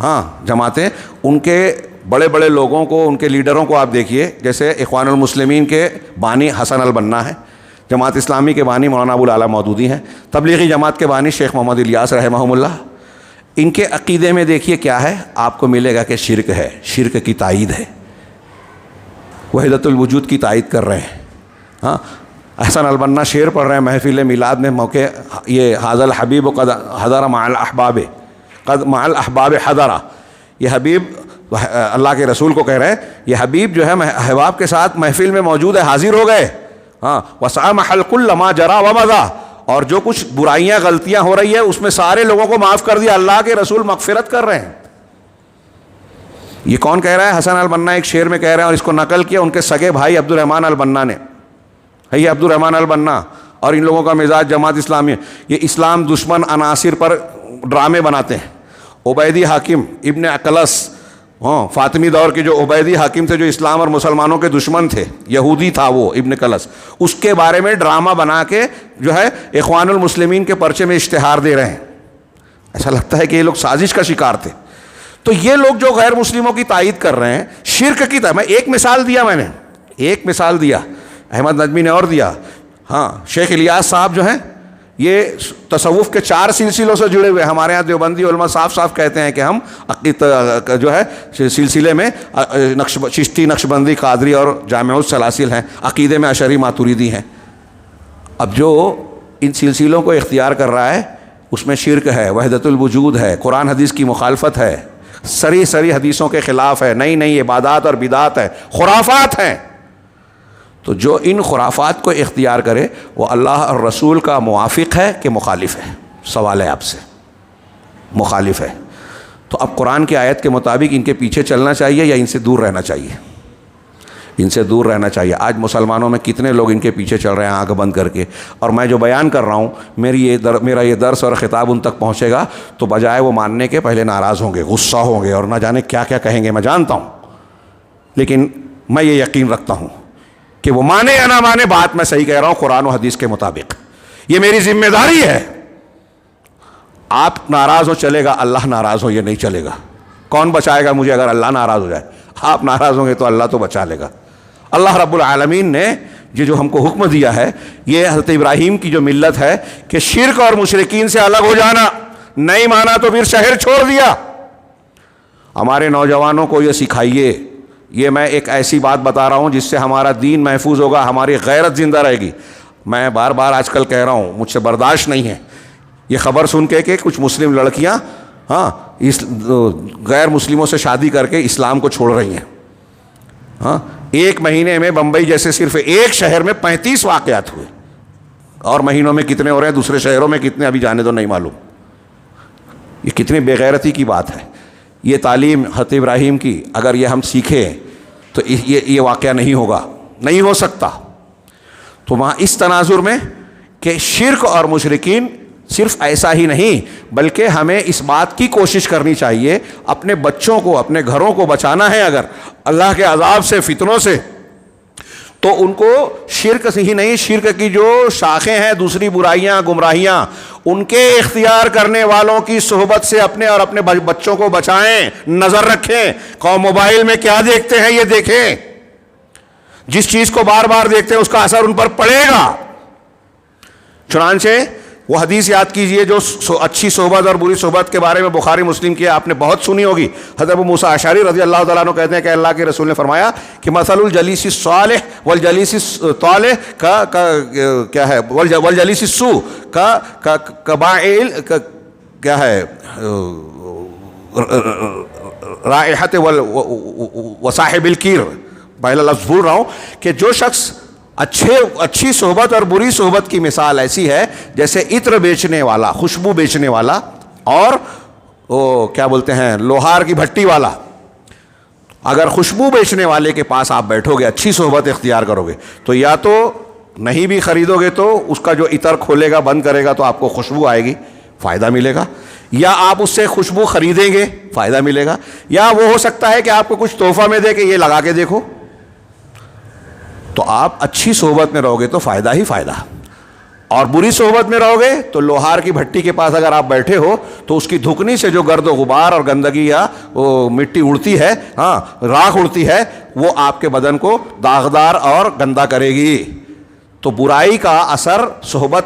ہاں جماعتیں، ان کے بڑے لوگوں کو، ان کے لیڈروں کو آپ دیکھیے، جیسے اخوان المسلمین کے بانی حسن البنا ہے، جماعت اسلامی کے بانی مولانا ابو العلا مودودی ہیں، تبلیغی جماعت کے بانی شیخ محمد الیاس رحمہ اللہ. ان کے عقیدے میں دیکھیے کیا ہے، آپ کو ملے گا کہ شرک ہے، شرک کی تائید ہے، وحدت الوجود کی تائید کر رہے ہیں. ہاں، حسن البنا شعر پڑھ رہے ہیں محفل میلاد میں، موقع یہ حاضر الحبیب قد حضر مع الاحباب، قد مع الاحباب حضر، یہ حبیب اللہ کے رسول کو کہہ رہے ہیں، یہ حبیب جو ہے احباب کے ساتھ محفل میں موجود ہے، حاضر ہو گئے. ہاں، وسامح الکل ما جرا ومضى، اور جو کچھ برائیاں غلطیاں ہو رہی ہے اس میں سارے لوگوں کو معاف کر دیا، اللہ کے رسول مغفرت کر رہے ہیں. یہ کون کہہ رہا ہے؟ حسن البنا ایک شعر میں کہہ رہے ہیں، اور اس کو نقل کیا ان کے سگے بھائی عبد الرحمن البنا نے. ہے یہ عبد الرحمن البنا اور ان لوگوں کا مزاج جماعت اسلامی، یہ اسلام دشمن عناصر پر ڈرامے بناتے ہیں. عبیدی حاکم ابن اقلس، ہاں فاطمی دور کے جو عبیدی حاکم تھے، جو اسلام اور مسلمانوں کے دشمن تھے، یہودی تھا وہ ابن قلس، اس کے بارے میں ڈرامہ بنا کے جو ہے اخوان المسلمین کے پرچے میں اشتہار دے رہے ہیں. ایسا لگتا ہے کہ یہ لوگ سازش کا شکار تھے. تو یہ لوگ جو غیر مسلموں کی تائید کر رہے ہیں شرک کی میں ایک مثال دیا، میں نے ایک مثال دیا، احمد نجمی نے اور دیا. ہاں، شیخ الیاس صاحب جو ہیں یہ تصوف کے 4 سلسلوں سے جڑے ہوئے. ہمارے ہاں دیوبندی علماء صاف کہتے ہیں کہ ہم جو ہے سلسلے میں چشتی، نقشبندی، قادری اور جامع السلاسل ہیں، عقیدے میں اشعری ماتریدی ہیں. اب جو ان سلسلوں کو اختیار کر رہا ہے اس میں شرک ہے، وحدت الوجود ہے، قرآن حدیث کی مخالفت ہے، سری حدیثوں کے خلاف ہے، نئی عبادات اور بدعات ہے، خرافات ہیں. تو جو ان خرافات کو اختیار کرے وہ اللہ اور رسول کا موافق ہے کہ مخالف ہے؟ سوال ہے آپ سے، مخالف ہے. تو اب قرآن کی آیت کے مطابق ان کے پیچھے چلنا چاہیے یا ان سے دور رہنا چاہیے؟ ان سے دور رہنا چاہیے. آج مسلمانوں میں کتنے لوگ ان کے پیچھے چل رہے ہیں آنکھ بند کر کے. اور میں جو بیان کر رہا ہوں، میرا یہ درس اور خطاب ان تک پہنچے گا تو بجائے وہ ماننے کے پہلے ناراض ہوں گے، غصہ ہوں گے، اور نہ جانے کیا کیا کہیں گے، میں جانتا ہوں. لیکن میں یہ یقین رکھتا ہوں کہ وہ مانے یا نہ مانے، بات میں صحیح کہہ رہا ہوں قرآن و حدیث کے مطابق. یہ میری ذمہ داری ہے. آپ ناراض ہو چلے گا، اللہ ناراض ہو یہ نہیں چلے گا. کون بچائے گا مجھے اگر اللہ ناراض ہو جائے؟ آپ ناراض ہوں گے تو اللہ تو بچا لے گا. اللہ رب العالمین نے یہ جو ہم کو حکم دیا ہے، یہ حضرت ابراہیم کی جو ملت ہے کہ شرک اور مشرکین سے الگ ہو جانا، نہیں مانا تو پھر شہر چھوڑ دیا. ہمارے نوجوانوں کو یہ سکھائیے. یہ میں ایک ایسی بات بتا رہا ہوں جس سے ہمارا دین محفوظ ہوگا، ہماری غیرت زندہ رہے گی. میں بار بار آج کل کہہ رہا ہوں، مجھ سے برداشت نہیں ہے یہ خبر سن کے کہ کچھ مسلم لڑکیاں غیر مسلموں سے شادی کر کے اسلام کو چھوڑ رہی ہیں. ایک مہینے میں بمبئی جیسے صرف ایک شہر میں 35 واقعات ہوئے، اور مہینوں میں کتنے ہو رہے ہیں دوسرے شہروں میں کتنے ابھی جانے تو نہیں معلوم. یہ کتنی بے غیرتی کی بات ہے. یہ تعلیم حضرت ابراہیم کی اگر یہ ہم سیکھیں تو یہ واقعہ نہیں ہوگا، نہیں ہو سکتا. تو وہاں اس تناظر میں کہ شرک اور مشرکین صرف ایسا ہی نہیں، بلکہ ہمیں اس بات کی کوشش کرنی چاہیے اپنے بچوں کو، اپنے گھروں کو بچانا ہے اگر اللہ کے عذاب سے، فتنوں سے، تو ان کو شرک ہی نہیں، شرک کی جو شاخیں ہیں، دوسری برائیاں گمراہیاں، ان کے اختیار کرنے والوں کی صحبت سے اپنے اور اپنے بچوں کو بچائیں، نظر رکھیں۔ قوم موبائل میں کیا دیکھتے ہیں یہ دیکھیں، جس چیز کو بار بار دیکھتے ہیں اس کا اثر ان پر پڑے گا۔ چنانچہ وہ حدیث یاد کیجئے جو اچھی صحبت اور بری صحبت کے بارے میں بخاری مسلم کی آپ نے بہت سنی ہوگی۔ حضرت ابو موسیٰ اشعری رضی اللہ تعالیٰ عنہ کہتے ہیں کہ اللہ کے رسول نے فرمایا کہ مثل الجلیس الصالح والجلیس الطالح کا کیا ہے، والجلیس السوء کا کبائل کیا ہے، رائحت وصاحب الکیر، پہلا لفظ بھول رہا ہوں، کہ جو شخص اچھی صحبت اور بری صحبت کی مثال ایسی ہے جیسے عطر بیچنے والا، خوشبو بیچنے والا، اور وہ کیا بولتے ہیں لوہار کی بھٹی والا۔ اگر خوشبو بیچنے والے کے پاس آپ بیٹھو گے، اچھی صحبت اختیار کرو گے، تو یا تو نہیں بھی خریدو گے تو اس کا جو عطر کھولے گا، بند کرے گا، تو آپ کو خوشبو آئے گی، فائدہ ملے گا، یا آپ اس سے خوشبو خریدیں گے، فائدہ ملے گا، یا وہ ہو سکتا ہے کہ آپ کو کچھ تحفہ میں دے کہ یہ لگا کے دیکھو۔ تو آپ اچھی صحبت میں رہو گے تو فائدہ ہی فائدہ، اور بری صحبت میں رہو گے تو لوہار کی بھٹی کے پاس اگر آپ بیٹھے ہو تو اس کی دھکنی سے جو گرد و غبار اور گندگی یا وہ مٹی اڑتی ہے، راکھ اڑتی ہے، وہ آپ کے بدن کو داغدار اور گندا کرے گی۔ تو برائی کا اثر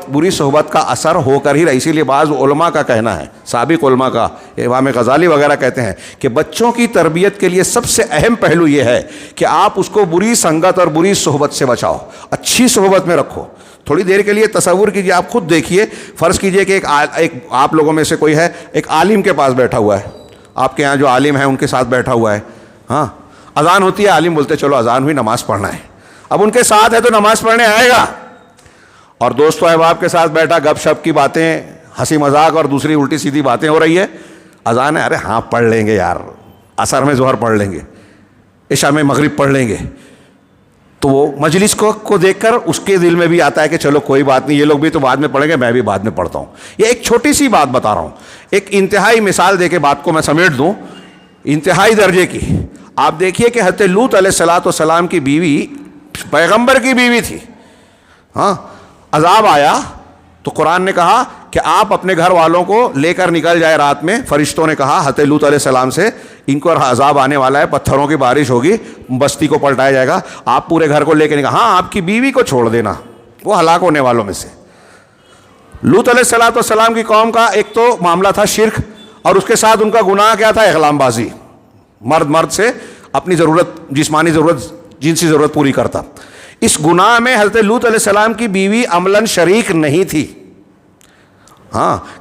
بری صحبت کا اثر ہو کر ہی رہا۔ اسی لیے بعض علماء کا کہنا ہے، سابق علماء کا، امام غزالی وغیرہ کہتے ہیں کہ بچوں کی تربیت کے لیے سب سے اہم پہلو یہ ہے کہ آپ اس کو بری سنگت اور بری صحبت سے بچاؤ، اچھی صحبت میں رکھو۔ تھوڑی دیر کے لیے تصور کیجئے، آپ خود دیکھیے، فرض کیجئے کہ ایک آپ لوگوں میں سے کوئی ہے، ایک عالم کے پاس بیٹھا ہوا ہے، آپ کے یہاں جو عالم ہیں ان کے ساتھ بیٹھا ہوا ہے، اذان ہوتی ہے، عالم بولتے چلو اذان ہوئی، نماز پڑھنا ہے۔ اب ان کے ساتھ ہے تو نماز پڑھنے آئے گا، اور دوست و احباب کے ساتھ بیٹھا، گپ شپ کی باتیں، ہنسی مذاق اور دوسری الٹی سیدھی باتیں ہو رہی ہے، اذان ہے، ارے ہاں پڑھ لیں گے یار، عصر میں ظہر پڑھ لیں گے، عشاء میں مغرب پڑھ لیں گے۔ تو وہ مجلس کو دیکھ کر اس کے دل میں بھی آتا ہے کہ چلو کوئی بات نہیں، یہ لوگ بھی تو بعد میں پڑھیں گے، میں بھی بعد میں پڑھتا ہوں۔ یہ ایک چھوٹی سی بات بتا رہا ہوں، ایک انتہائی مثال دے کے بات کو میں سمیٹ دوں، انتہائی درجے کی۔ آپ دیکھیے کہ حضرت لوط علیہ السلام کی بیوی پیغمبر کی بیوی تھی، عذاب آیا تو قرآن نے کہا کہ آپ اپنے گھر والوں کو لے کر نکل جائے رات میں۔ فرشتوں نے کہا حضرت لوط علیہ السلام سے، ان کو عذاب آنے والا ہے، پتھروں کی بارش ہوگی، بستی کو پلٹایا جائے گا، آپ پورے گھر کو لے کے نکل، ہاں آپ کی بیوی کو چھوڑ دینا، وہ ہلاک ہونے والوں میں سے۔ لوط علیہ السلام کی قوم کا ایک تو معاملہ تھا شرک، اور اس کے ساتھ ان کا گناہ کیا تھا؟ اغلام بازی، مرد سے اپنی ضرورت، جسمانی ضرورت، جنسی ضرورت پوری کرتا۔ اس گناہ میں حضرت لوط علیہ السلام کی بیوی عملاً شریک نہیں تھی۔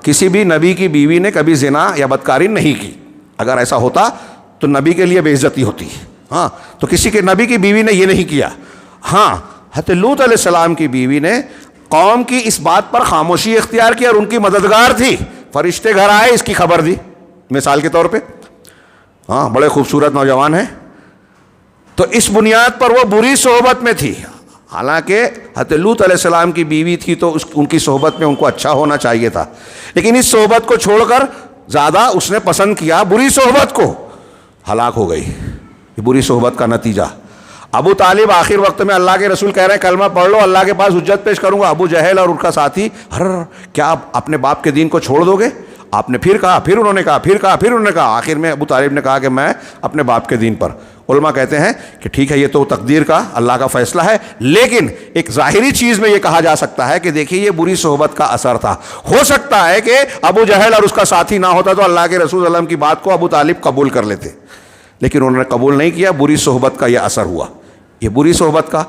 کسی بھی نبی کی بیوی نے کبھی زنا یا بدکاری نہیں کی، اگر ایسا ہوتا تو نبی کے لیے بے عزتی ہوتی۔ تو کسی کے نبی کی بیوی نے یہ نہیں کیا۔ حضرت لوط علیہ السلام کی بیوی نے قوم کی اس بات پر خاموشی اختیار کی اور ان کی مددگار تھی۔ فرشتے گھر آئے، اس کی خبر دی، مثال کے طور پہ، بڑے خوبصورت نوجوان ہیں، تو اس بنیاد پر وہ بری صحبت میں تھی۔ حالانکہ حضرت لوط علیہ السلام کی بیوی تھی تو ان کی صحبت میں ان کو اچھا ہونا چاہیے تھا، لیکن اس صحبت کو چھوڑ کر زیادہ اس نے پسند کیا بری صحبت کو، ہلاک ہو گئی۔ یہ بری صحبت کا نتیجہ۔ ابو طالب آخر وقت میں اللہ کے رسول کہہ رہے ہیں کلمہ پڑھ لو، اللہ کے پاس حجت پیش کروں گا۔ ابو جہل اور ان کا ساتھی، کیا آپ اپنے باپ کے دین کو چھوڑ دو گے؟ آپ نے پھر کہا، پھر انہوں نے کہا، پھر کہا، پھر انہوں نے کہا، آخر میں ابو طالب نے کہا کہ میں اپنے باپ کے دین پر۔ علماء کہتے ہیں کہ ٹھیک ہے، یہ تو تقدیر کا، اللہ کا فیصلہ ہے، لیکن ایک ظاہری چیز میں یہ کہا جا سکتا ہے کہ دیکھیے یہ بری صحبت کا اثر تھا۔ ہو سکتا ہے کہ ابو جہل اور اس کا ساتھی نہ ہوتا تو اللہ کے رسول صلی اللہ علیہ وسلم کی بات کو ابو طالب قبول کر لیتے، لیکن انہوں نے قبول نہیں کیا، بری صحبت کا یہ اثر ہوا۔ یہ بری صحبت کا،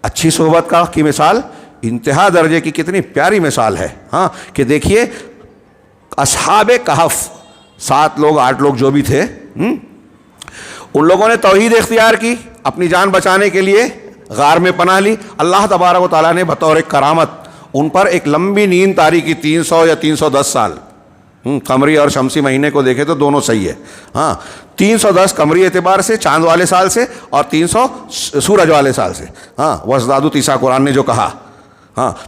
اچھی صحبت کا کی مثال انتہا درجے کی کتنی پیاری مثال ہے، کہ دیکھیے اصحاب کہف، 7 لوگ 8 لوگ جو بھی تھے، ان لوگوں نے توحید اختیار کی، اپنی جان بچانے کے لیے غار میں پناہ لی۔ اللہ تبارک و تعالیٰ نے بطور ایک کرامت ان پر ایک لمبی نیند طاری کی، 300 یا 310 سال۔ قمری اور شمسی مہینے کو دیکھے تو دونوں صحیح ہے، 310 قمری اعتبار سے چاند والے سال سے، اور 300 سورج والے سال سے، وزدادو تیسا قرآن نے جو کہا۔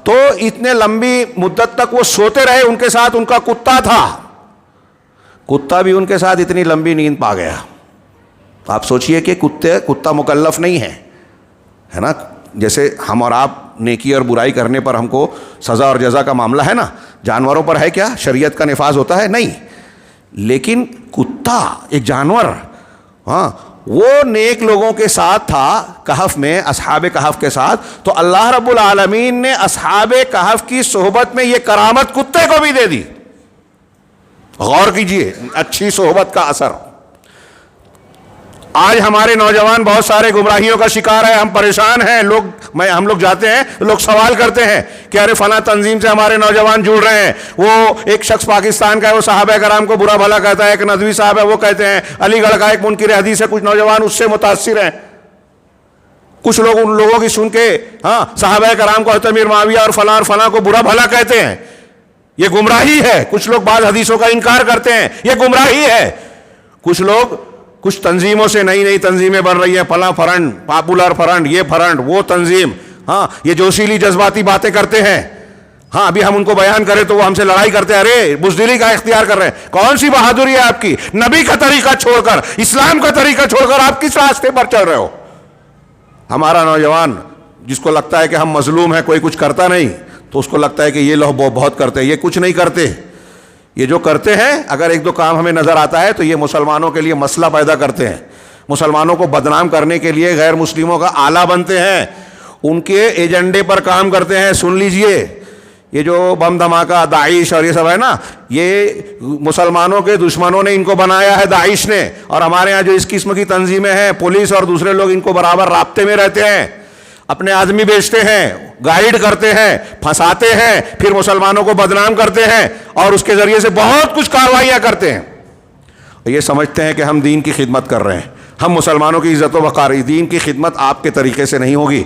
تو اتنے لمبی مدت تک وہ سوتے رہے، ان کے ساتھ ان کا کتا تھا، کتا بھی ان کے ساتھ اتنی لمبی نیند پا گیا۔ آپ سوچئے کہ کتا مکلف نہیں ہے نا، جیسے ہم اور آپ نیکی اور برائی کرنے پر ہم کو سزا اور جزا کا معاملہ ہے نا، جانوروں پر ہے کیا شریعت کا نفاذ ہوتا ہے؟ نہیں. لیکن کتا ایک جانور، ہاں وہ نیک لوگوں کے ساتھ تھا کہف میں، اصحاب کہف کے ساتھ، تو اللہ رب العالمین نے اصحاب کہف کی صحبت میں یہ کرامت کتے کو بھی دے دی. غور کیجئے اچھی صحبت کا اثر. آج ہمارے نوجوان بہت سارے گمراہیوں کا شکار ہے، ہم پریشان ہیں. ہم لوگ جاتے ہیں، لوگ سوال کرتے ہیں کہ ارے فلاں تنظیم سے ہمارے نوجوان جڑ رہے ہیں. وہ ایک شخص پاکستان کا ہے، وہ صحابہ کرام کو برا بھلا کہتا ہے. ایک ندوی صاحب ہے، وہ کہتے ہیں. علی گڑھ کا ایک منکر حدیث ہے، کچھ نوجوان اس سے متاثر ہیں. کچھ لوگ ان لوگوں کی سن کے صحابہ کرام کو حضرت امیر معاویہ اور فلاں کو برا بھلا کہتے ہیں. یہ گمراہی ہے. کچھ لوگ بعض حدیثوں کا انکار کرتے ہیں، یہ گمراہی ہے. کچھ تنظیموں سے نئی تنظیمیں بن رہی ہیں، فلاں فرنٹ، پاپولر فرنٹ، یہ فرنٹ، وہ تنظیم، یہ جوشیلی جذباتی باتیں کرتے ہیں. ابھی ہم ان کو بیان کریں تو وہ ہم سے لڑائی کرتے ہیں. ارے بزدلی کا اختیار کر رہے ہیں. کون سی بہادری ہے آپ کی؟ نبی کا طریقہ چھوڑ کر، اسلام کا طریقہ چھوڑ کر آپ کس راستے پر چل رہے ہو؟ ہمارا نوجوان جس کو لگتا ہے کہ ہم مظلوم ہیں، کوئی کچھ کرتا نہیں، تو اس کو لگتا ہے کہ یہ لوگ بہت کرتے ہیں. یہ کچھ نہیں کرتے. یہ جو کرتے ہیں، اگر ایک دو کام ہمیں نظر آتا ہے تو یہ مسلمانوں کے لیے مسئلہ پیدا کرتے ہیں، مسلمانوں کو بدنام کرنے کے لیے غیر مسلموں کا آلہ بنتے ہیں، ان کے ایجنڈے پر کام کرتے ہیں. سن لیجئے، یہ جو بم دھماکہ داعش اور یہ سب ہے نا، یہ مسلمانوں کے دشمنوں نے ان کو بنایا ہے، داعش نے. اور ہمارے ہاں جو اس قسم کی تنظیمیں ہیں، پولیس اور دوسرے لوگ ان کو برابر رابطے میں رہتے ہیں، اپنے آدمی بیچتے ہیں، گائیڈ کرتے ہیں، پھنساتے ہیں، پھر مسلمانوں کو بدنام کرتے ہیں اور اس کے ذریعے سے بہت کچھ کارروائیاں کرتے ہیں. یہ سمجھتے ہیں کہ ہم دین کی خدمت کر رہے ہیں، ہم مسلمانوں کی عزت و وقار. دین کی خدمت آپ کے طریقے سے نہیں ہوگی،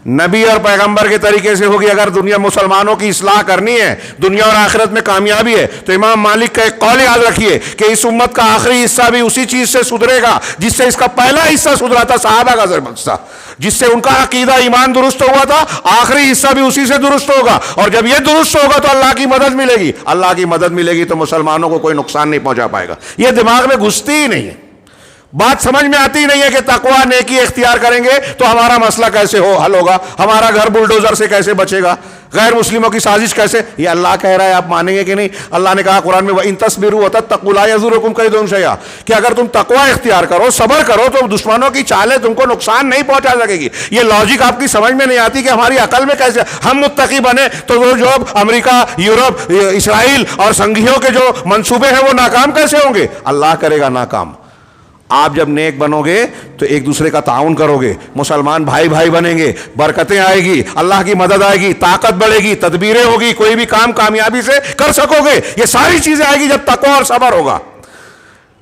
نبی اور پیغمبر کے طریقے سے ہوگی. اگر دنیا مسلمانوں کی اصلاح کرنی ہے، دنیا اور آخرت میں کامیابی ہے، تو امام مالک کا ایک قول یاد رکھیے کہ اس امت کا آخری حصہ بھی اسی چیز سے سدھرے گا جس سے اس کا پہلا حصہ سدھرا تھا، صحابہ کا حصہ، جس سے ان کا عقیدہ ایمان درست ہوا تھا. آخری حصہ بھی اسی سے درست ہوگا، اور جب یہ درست ہوگا تو اللہ کی مدد ملے گی. اللہ کی مدد ملے گی تو مسلمانوں کو کوئی نقصان نہیں پہنچا پائے گا. یہ دماغ میں گھستی ہی نہیں ہے، بات سمجھ میں آتی نہیں ہے کہ تقویٰ نیکی اختیار کریں گے تو ہمارا مسئلہ کیسے حل ہوگا، ہمارا گھر بلڈوزر سے کیسے بچے گا، غیر مسلموں کی سازش کیسے. یہ اللہ کہہ رہا ہے، آپ مانیں گے کہ نہیں؟ اللہ نے کہا قرآن میں وَإِن تَصْبِرُوا وَتَتَّقُوا لَا يَضُرُّكُمْ كَيْدُهُمْ شَيْئًا، کہ اگر تم تقویٰ اختیار کرو، صبر کرو، تو دشمنوں کی چالیں تم کو نقصان نہیں پہنچا سکے گی. یہ لاجک آپ کی سمجھ میں نہیں آتی کہ ہماری عقل میں کیسے ہم متقی بنے تو وہ جو امریکہ، یورپ، اسرائیل اور سنگھیوں کے جو منصوبے ہیں وہ ناکام کیسے ہوں گے؟ اللہ کرے گا ناکام. آپ جب نیک بنو گے تو ایک دوسرے کا تعاون کرو گے، مسلمان بھائی بھائی بنیں گے، برکتیں آئے گی، اللہ کی مدد آئے گی، طاقت بڑھے گی، تدبیریں ہوگی، کوئی بھی کام کامیابی سے کر سکو گے. یہ ساری چیزیں آئے گی جب تقویٰ اور صبر ہوگا.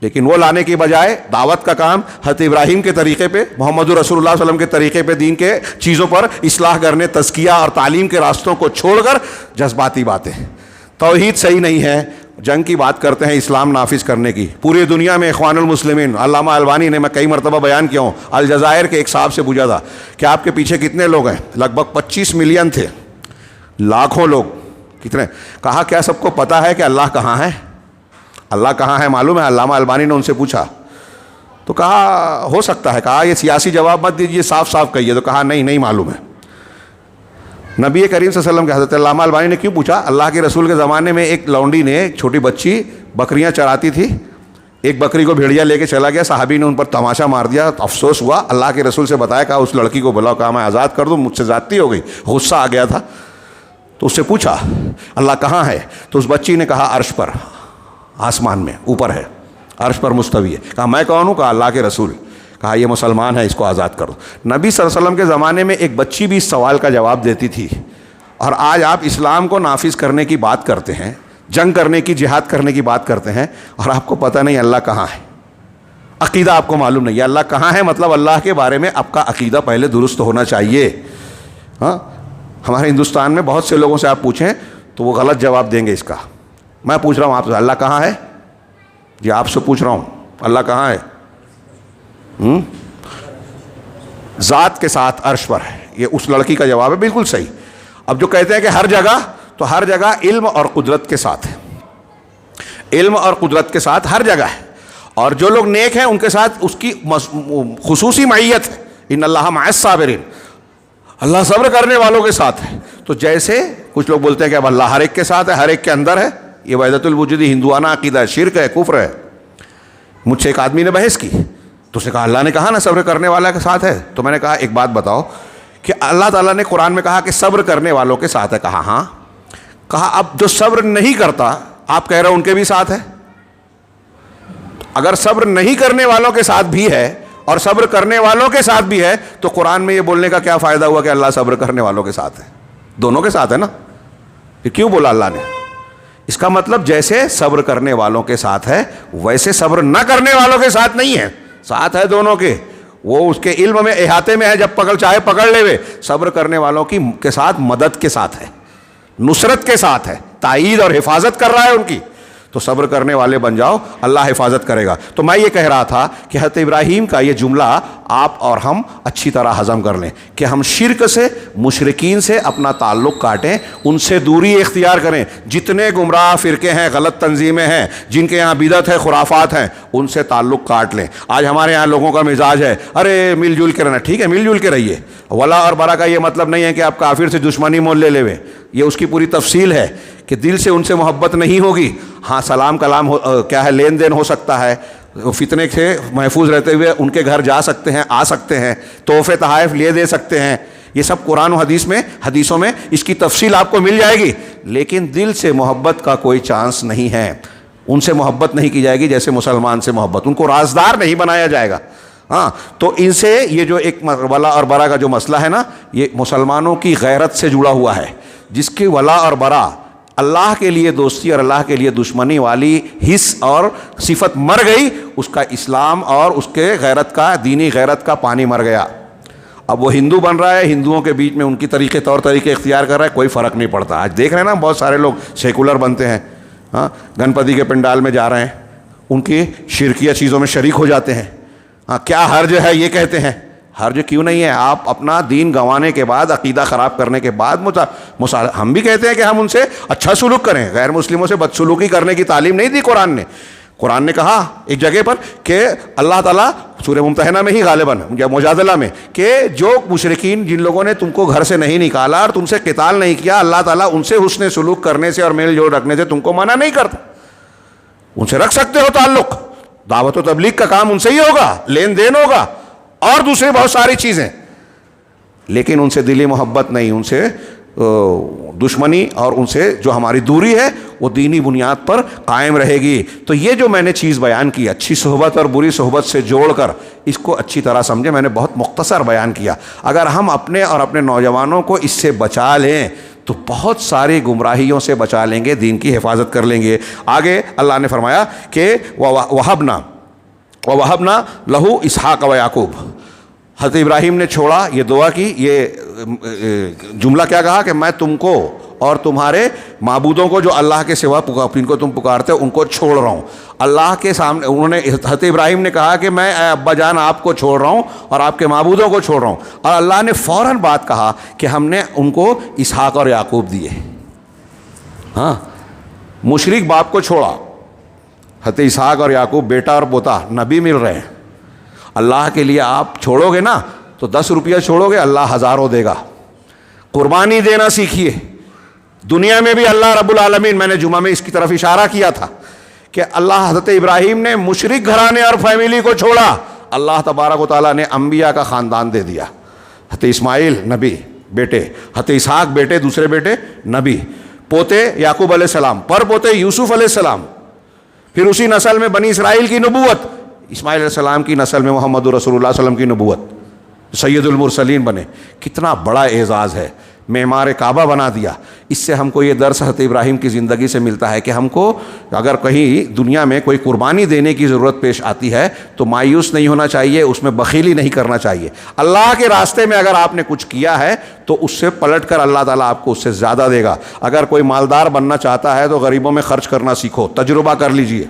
لیکن وہ لانے کی بجائے دعوت کا کام حضرت ابراہیم کے طریقے پہ، محمد رسول اللہ صلی اللہ علیہ وسلم کے طریقے پہ، دین کے چیزوں پر اصلاح کرنے، تزکیہ اور تعلیم کے راستوں کو چھوڑ کر جذباتی باتیں. توحید صحیح نہیں ہے، جنگ کی بات کرتے ہیں اسلام نافذ کرنے کی. پوری دنیا میں اخوان المسلمین، علامہ البانی نے، میں کئی مرتبہ بیان کیا ہوں، الجزائر کے ایک صاحب سے پوچھا تھا کہ آپ کے پیچھے کتنے لوگ ہیں؟ لگ بھگ 25 ملین تھے، لاکھوں لوگ. کتنے؟ کہا کیا سب کو پتا ہے کہ اللہ کہاں ہے؟ اللہ کہاں ہے معلوم ہے؟ علامہ البانی نے ان سے پوچھا تو کہا ہو سکتا ہے. کہا یہ سیاسی جواب مت دیجیے، صاف صاف کہیے. تو کہا نہیں معلوم ہے. نبی کریم صلی اللہ علیہ وسلم کے حضرت علامہ البانی نے کیوں پوچھا؟ اللہ کے رسول کے زمانے میں ایک لونڈی نے، ایک چھوٹی بچی بکریاں چراتی تھی، ایک بکری کو بھیڑیا لے کے چلا گیا، صحابی نے ان پر تماشا مار دیا، افسوس ہوا، اللہ کے رسول سے بتایا، کہا اس لڑکی کو بلاؤ، کہا میں آزاد کر دوں، مجھ سے زیادتی ہو گئی. غصہ آ گیا تھا تو اس سے پوچھا اللہ کہاں ہے؟ تو اس بچی نے کہا عرش پر، آسمان میں اوپر ہے، عرش پر مستوی ہے. کہا میں کون ہوں؟ کہا اللہ کے رسول. کہا یہ مسلمان ہے، اس کو آزاد کر دو. نبی صلی اللہ علیہ وسلم کے زمانے میں ایک بچی بھی اس سوال کا جواب دیتی تھی. اور آج آپ اسلام کو نافذ کرنے کی بات کرتے ہیں، جنگ کرنے کی، جہاد کرنے کی بات کرتے ہیں، اور آپ کو پتہ نہیں اللہ کہاں ہے. عقیدہ آپ کو معلوم نہیں ہے اللہ کہاں ہے. مطلب اللہ کے بارے میں آپ کا عقیدہ پہلے درست ہونا چاہیے. ہمارے ہندوستان میں بہت سے لوگوں سے آپ پوچھیں تو وہ غلط جواب دیں گے اس کا. میں پوچھ رہا ہوں آپ سے، اللہ کہاں ہے؟ جی آپ سے پوچھ رہا ہوں اللہ کہاں ہے؟ ذات کے ساتھ عرش پر ہے. یہ اس لڑکی کا جواب ہے، بالکل صحیح. اب جو کہتے ہیں کہ ہر جگہ، تو ہر جگہ علم اور قدرت کے ساتھ ہے، علم اور قدرت کے ساتھ ہر جگہ ہے. اور جو لوگ نیک ہیں ان کے ساتھ اس کی خصوصی معیت ہے. ان اللہ مع الصابرین. اللہ صبر کرنے والوں کے ساتھ ہے. تو جیسے کچھ لوگ بولتے ہیں کہ اب اللہ ہر ایک کے ساتھ ہے, ہر ایک کے اندر ہے, یہ وحدت الوجودی ہندوانہ عقیدہ ہے, شرک ہے, کفر ہے. مجھ سے ایک آدمی نے بحث کی تو اس نے کہا اللہ نے کہا نا صبر کرنے والا کے ساتھ ہے. تو میں نے کہا ایک بات بتاؤ کہ اللہ تعالیٰ نے قرآن میں کہا کہ صبر کرنے والوں کے ساتھ ہے. کہا ہاں. کہا اب جو صبر نہیں کرتا آپ کہہ رہے ہو ان کے بھی ساتھ ہے. اگر صبر نہیں کرنے والوں کے ساتھ بھی ہے اور صبر کرنے والوں کے ساتھ بھی ہے تو قرآن میں یہ بولنے کا کیا فائدہ ہوا کہ اللہ صبر کرنے والوں کے ساتھ ہے؟ دونوں کے ساتھ ہے نا. یہ کیوں بولا اللہ نے؟ اس کا مطلب جیسے صبر کرنے والوں کے ساتھ ہے ویسے صبر نہ کرنے والوں کے ساتھ نہیں ہے, ساتھ ہے دونوں کے. وہ اس کے علم میں احاطے میں ہے, جب چاہے پکڑ لے وے. صبر کرنے والوں کے ساتھ مدد کے ساتھ ہے, نصرت کے ساتھ ہے, تائید اور حفاظت کر رہا ہے ان کی. تو صبر کرنے والے بن جاؤ, اللہ حفاظت کرے گا. تو میں یہ کہہ رہا تھا کہ حضرت ابراہیم کا یہ جملہ آپ اور ہم اچھی طرح ہضم کر لیں کہ ہم شرک سے, مشرکین سے اپنا تعلق کاٹیں, ان سے دوری اختیار کریں. جتنے گمراہ فرقے ہیں, غلط تنظیمیں ہیں, جن کے یہاں بدعت ہے, خرافات ہیں, ان سے تعلق کاٹ لیں. آج ہمارے یہاں لوگوں کا مزاج ہے ارے مل جل کے رہنا. ٹھیک ہے مل جل کے رہیے. ولا اور برا کا یہ مطلب نہیں ہے کہ آپ کافر سے دشمنی مول لے لے. یہ اس کی پوری تفصیل ہے کہ دل سے ان سے محبت نہیں ہوگی. ہاں سلام کلام کیا ہے, لین دین ہو سکتا ہے, فتنے سے محفوظ رہتے ہوئے ان کے گھر جا سکتے ہیں, آ سکتے ہیں, تحفے تحائف لے دے سکتے ہیں. یہ سب قرآن و حدیثوں میں اس کی تفصیل آپ کو مل جائے گی. لیکن دل سے محبت کا کوئی چانس نہیں ہے. ان سے محبت نہیں کی جائے گی جیسے مسلمان سے محبت. ان کو رازدار نہیں بنایا جائے گا. ہاں تو ان سے یہ جو ایک ولا اور برا کا جو مسئلہ ہے نا, یہ مسلمانوں کی غیرت سے جڑا ہوا ہے. جس کی ولا اور برا, اللہ کے لیے دوستی اور اللہ کے لیے دشمنی والی حص اور صفت مر گئی, اس کا اسلام اور اس کے غیرت کا, دینی غیرت کا پانی مر گیا. اب وہ ہندو بن رہا ہے, ہندوؤں کے بیچ میں ان کی طور طریقے اختیار کر رہا ہے, کوئی فرق نہیں پڑتا. آج دیکھ رہے ہیں نا بہت سارے لوگ سیکولر بنتے ہیں, ہاں گنپتی کے پنڈال میں جا رہے ہیں, ان کی شرکیہ چیزوں میں شریک ہو جاتے ہیں. ہاں کیا حرج ہے یہ کہتے ہیں. حرج کیوں نہیں ہے؟ آپ اپنا دین گنوانے کے بعد, عقیدہ خراب کرنے کے بعد ہم بھی کہتے ہیں کہ ہم ان سے اچھا سلوک کریں. غیر مسلموں سے بدسلوکی کرنے کی تعلیم نہیں دی قرآن نے. قرآن نے کہا ایک جگہ پر کہ اللہ تعالیٰ سورہ ممتحنہ میں ہی غالباً یا مجادلہ میں کہ جو مشرکین جن لوگوں نے تم کو گھر سے نہیں نکالا اور تم سے قتال نہیں کیا, اللہ تعالیٰ ان سے حسن سلوک کرنے سے اور میل جول رکھنے سے تم کو منع نہیں کرتا. ان سے رکھ سکتے ہو تعلق, دعوت و تبلیغ کا کام ان سے ہی ہوگا, لین دین ہوگا اور دوسری بہت ساری چیزیں. لیکن ان سے دلی محبت نہیں, ان سے دشمنی اور ان سے جو ہماری دوری ہے وہ دینی بنیاد پر قائم رہے گی. تو یہ جو میں نے چیز بیان کی, اچھی صحبت اور بری صحبت سے جوڑ کر اس کو اچھی طرح سمجھے. میں نے بہت مختصر بیان کیا. اگر ہم اپنے اور اپنے نوجوانوں کو اس سے بچا لیں تو بہت ساری گمراہیوں سے بچا لیں گے, دین کی حفاظت کر لیں گے. آگے اللہ نے فرمایا کہ وَوَهَبْنَا لَهُ اسحاق و یعقوب. حضرت ابراہیم نے چھوڑا, یہ دعا کی, یہ جملہ کیا کہا کہ میں تم کو اور تمہارے معبودوں کو جو اللہ کے سوا جن کو تم پکارتے ہو ان کو چھوڑ رہا ہوں. اللہ کے سامنے انہوں نے, حضرت ابراہیم نے کہا کہ میں ابا جان آپ کو چھوڑ رہا ہوں اور آپ کے معبودوں کو چھوڑ رہا ہوں. اور اللہ نے فوراً بات کہا کہ ہم نے ان کو اسحاق اور یعقوب دیے. ہاں مشرک باپ کو چھوڑا, حضرت اسحاق اور یعقوب بیٹا اور پوتا نبی مل رہے ہیں. اللہ کے لیے آپ چھوڑو گے نا تو 10 روپیہ چھوڑو گے, اللہ ہزاروں دے گا. قربانی دینا سیکھیے. دنیا میں بھی اللہ رب العالمین, میں نے جمعہ میں اس کی طرف اشارہ کیا تھا کہ اللہ حضرت ابراہیم نے مشرک گھرانے اور فیملی کو چھوڑا, اللہ تبارک و تعالیٰ نے انبیاء کا خاندان دے دیا. حضرت اسماعیل نبی بیٹے, حضرت اسحاق بیٹے, دوسرے بیٹے نبی, پوتے یعقوب علیہ السلام, پر پوتے یوسف علیہ السلام, پھر اسی نسل میں بنی اسرائیل کی نبوت, اسماعیل علیہ السلام کی نسل میں محمد رسول اللہ صلی اللہ علیہ وسلم کی نبوت, سید المرسلین بنے. کتنا بڑا اعزاز ہے, معمار کعبہ بنا دیا. اس سے ہم کو یہ درس حضرت ابراہیم کی زندگی سے ملتا ہے کہ ہم کو اگر کہیں دنیا میں کوئی قربانی دینے کی ضرورت پیش آتی ہے تو مایوس نہیں ہونا چاہیے, اس میں بخیلی نہیں کرنا چاہیے. اللہ کے راستے میں اگر آپ نے کچھ کیا ہے تو اس سے پلٹ کر اللہ تعالیٰ آپ کو اس سے زیادہ دے گا. اگر کوئی مالدار بننا چاہتا ہے تو غریبوں میں خرچ کرنا سیکھو, تجربہ کر لیجئے.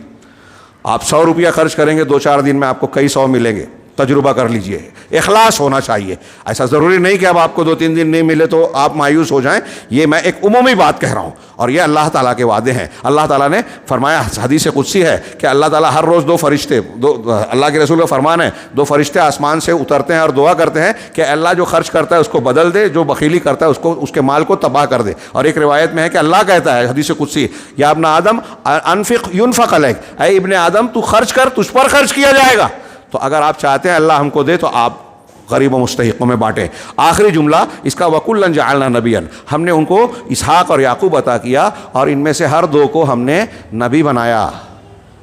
آپ 100 روپیہ خرچ کریں گے 2-4 دن میں آپ کو کئی 100 ملیں گے. تجربہ کر لیجئے، اخلاص ہونا چاہیے. ایسا ضروری نہیں کہ اب آپ کو 2-3 دن نہیں ملے تو آپ مایوس ہو جائیں. یہ میں ایک عمومی بات کہہ رہا ہوں، اور یہ اللہ تعالیٰ کے وعدے ہیں. اللہ تعالیٰ نے فرمایا، حدیث قدسی ہے کہ اللہ تعالیٰ ہر روز 2 فرشتے، اللہ کے رسول کا فرمان ہے، 2 فرشتے آسمان سے اترتے ہیں اور دعا کرتے ہیں کہ اللہ جو خرچ کرتا ہے اس کو بدل دے، جو بخیلی کرتا ہے اس کے مال کو تباہ کر دے. اور ایک روایت میں ہے کہ اللہ کہتا ہے حدیث قدسی، یا ابن آدم انفق ينفق علیک، اے ابن آدم تو خرچ کر، تجھ پر خرچ کیا جائے گا. تو اگر آپ چاہتے ہیں اللہ ہم کو دے تو آپ غریب و مستحقوں میں بانٹیں. آخری جملہ اس کا، وَكُلًّا جَعَلْنَا نَبِيًّا، ہم نے ان کو اسحاق اور یعقوب عطا کیا اور ان میں سے ہر 2 کو ہم نے نبی بنایا.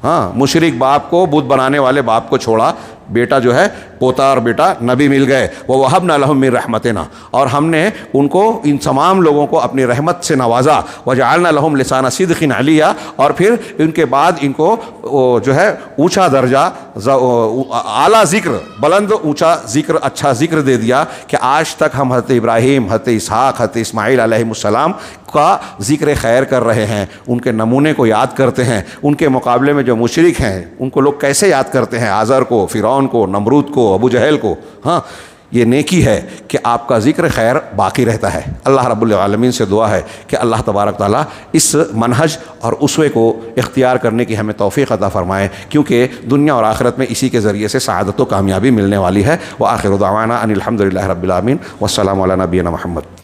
ہاں، مشرک باپ کو، بت بنانے والے باپ کو چھوڑا، بیٹا جو ہے، پوتا اور بیٹا نبی مل گئے. وَوَهَبْنَا لَهُم مِّن رَحْمَتِنَا، اور ہم نے ان کو، ان تمام لوگوں کو اپنی رحمت سے نوازا. وَجَعَلْنَا لَهُمْ لِسَانَ صِدْقٍ عَلِيًّا، اور پھر ان کے بعد ان کو جو ہے اونچا درجہ، اعلیٰ ذکر، بلند اونچا ذکر، اچھا ذکر دے دیا کہ آج تک ہم حضرت ابراہیم، حضرت اسحاق، حضرت اسماعیل علیہ السلام کا ذکر خیر کر رہے ہیں، ان کے نمونے کو یاد کرتے ہیں. ان کے مقابلے میں جو مشرک ہیں ان کو لوگ کیسے یاد کرتے ہیں، آزر کو، فرعون کو، نمرود کو، ابو جہل کو. ہاں، یہ نیکی ہے کہ آپ کا ذکر خیر باقی رہتا ہے. اللہ رب العالمین سے دعا ہے کہ اللہ تبارک تعالیٰ اس منہج اور اسوے کو اختیار کرنے کی ہمیں توفیق عطا فرمائے، کیونکہ دنیا اور آخرت میں اسی کے ذریعے سے سعادت و کامیابی ملنے والی ہے. وآخر دعوانا ان الحمد للہ رب العالمین، والسلام علی نبینا محمد.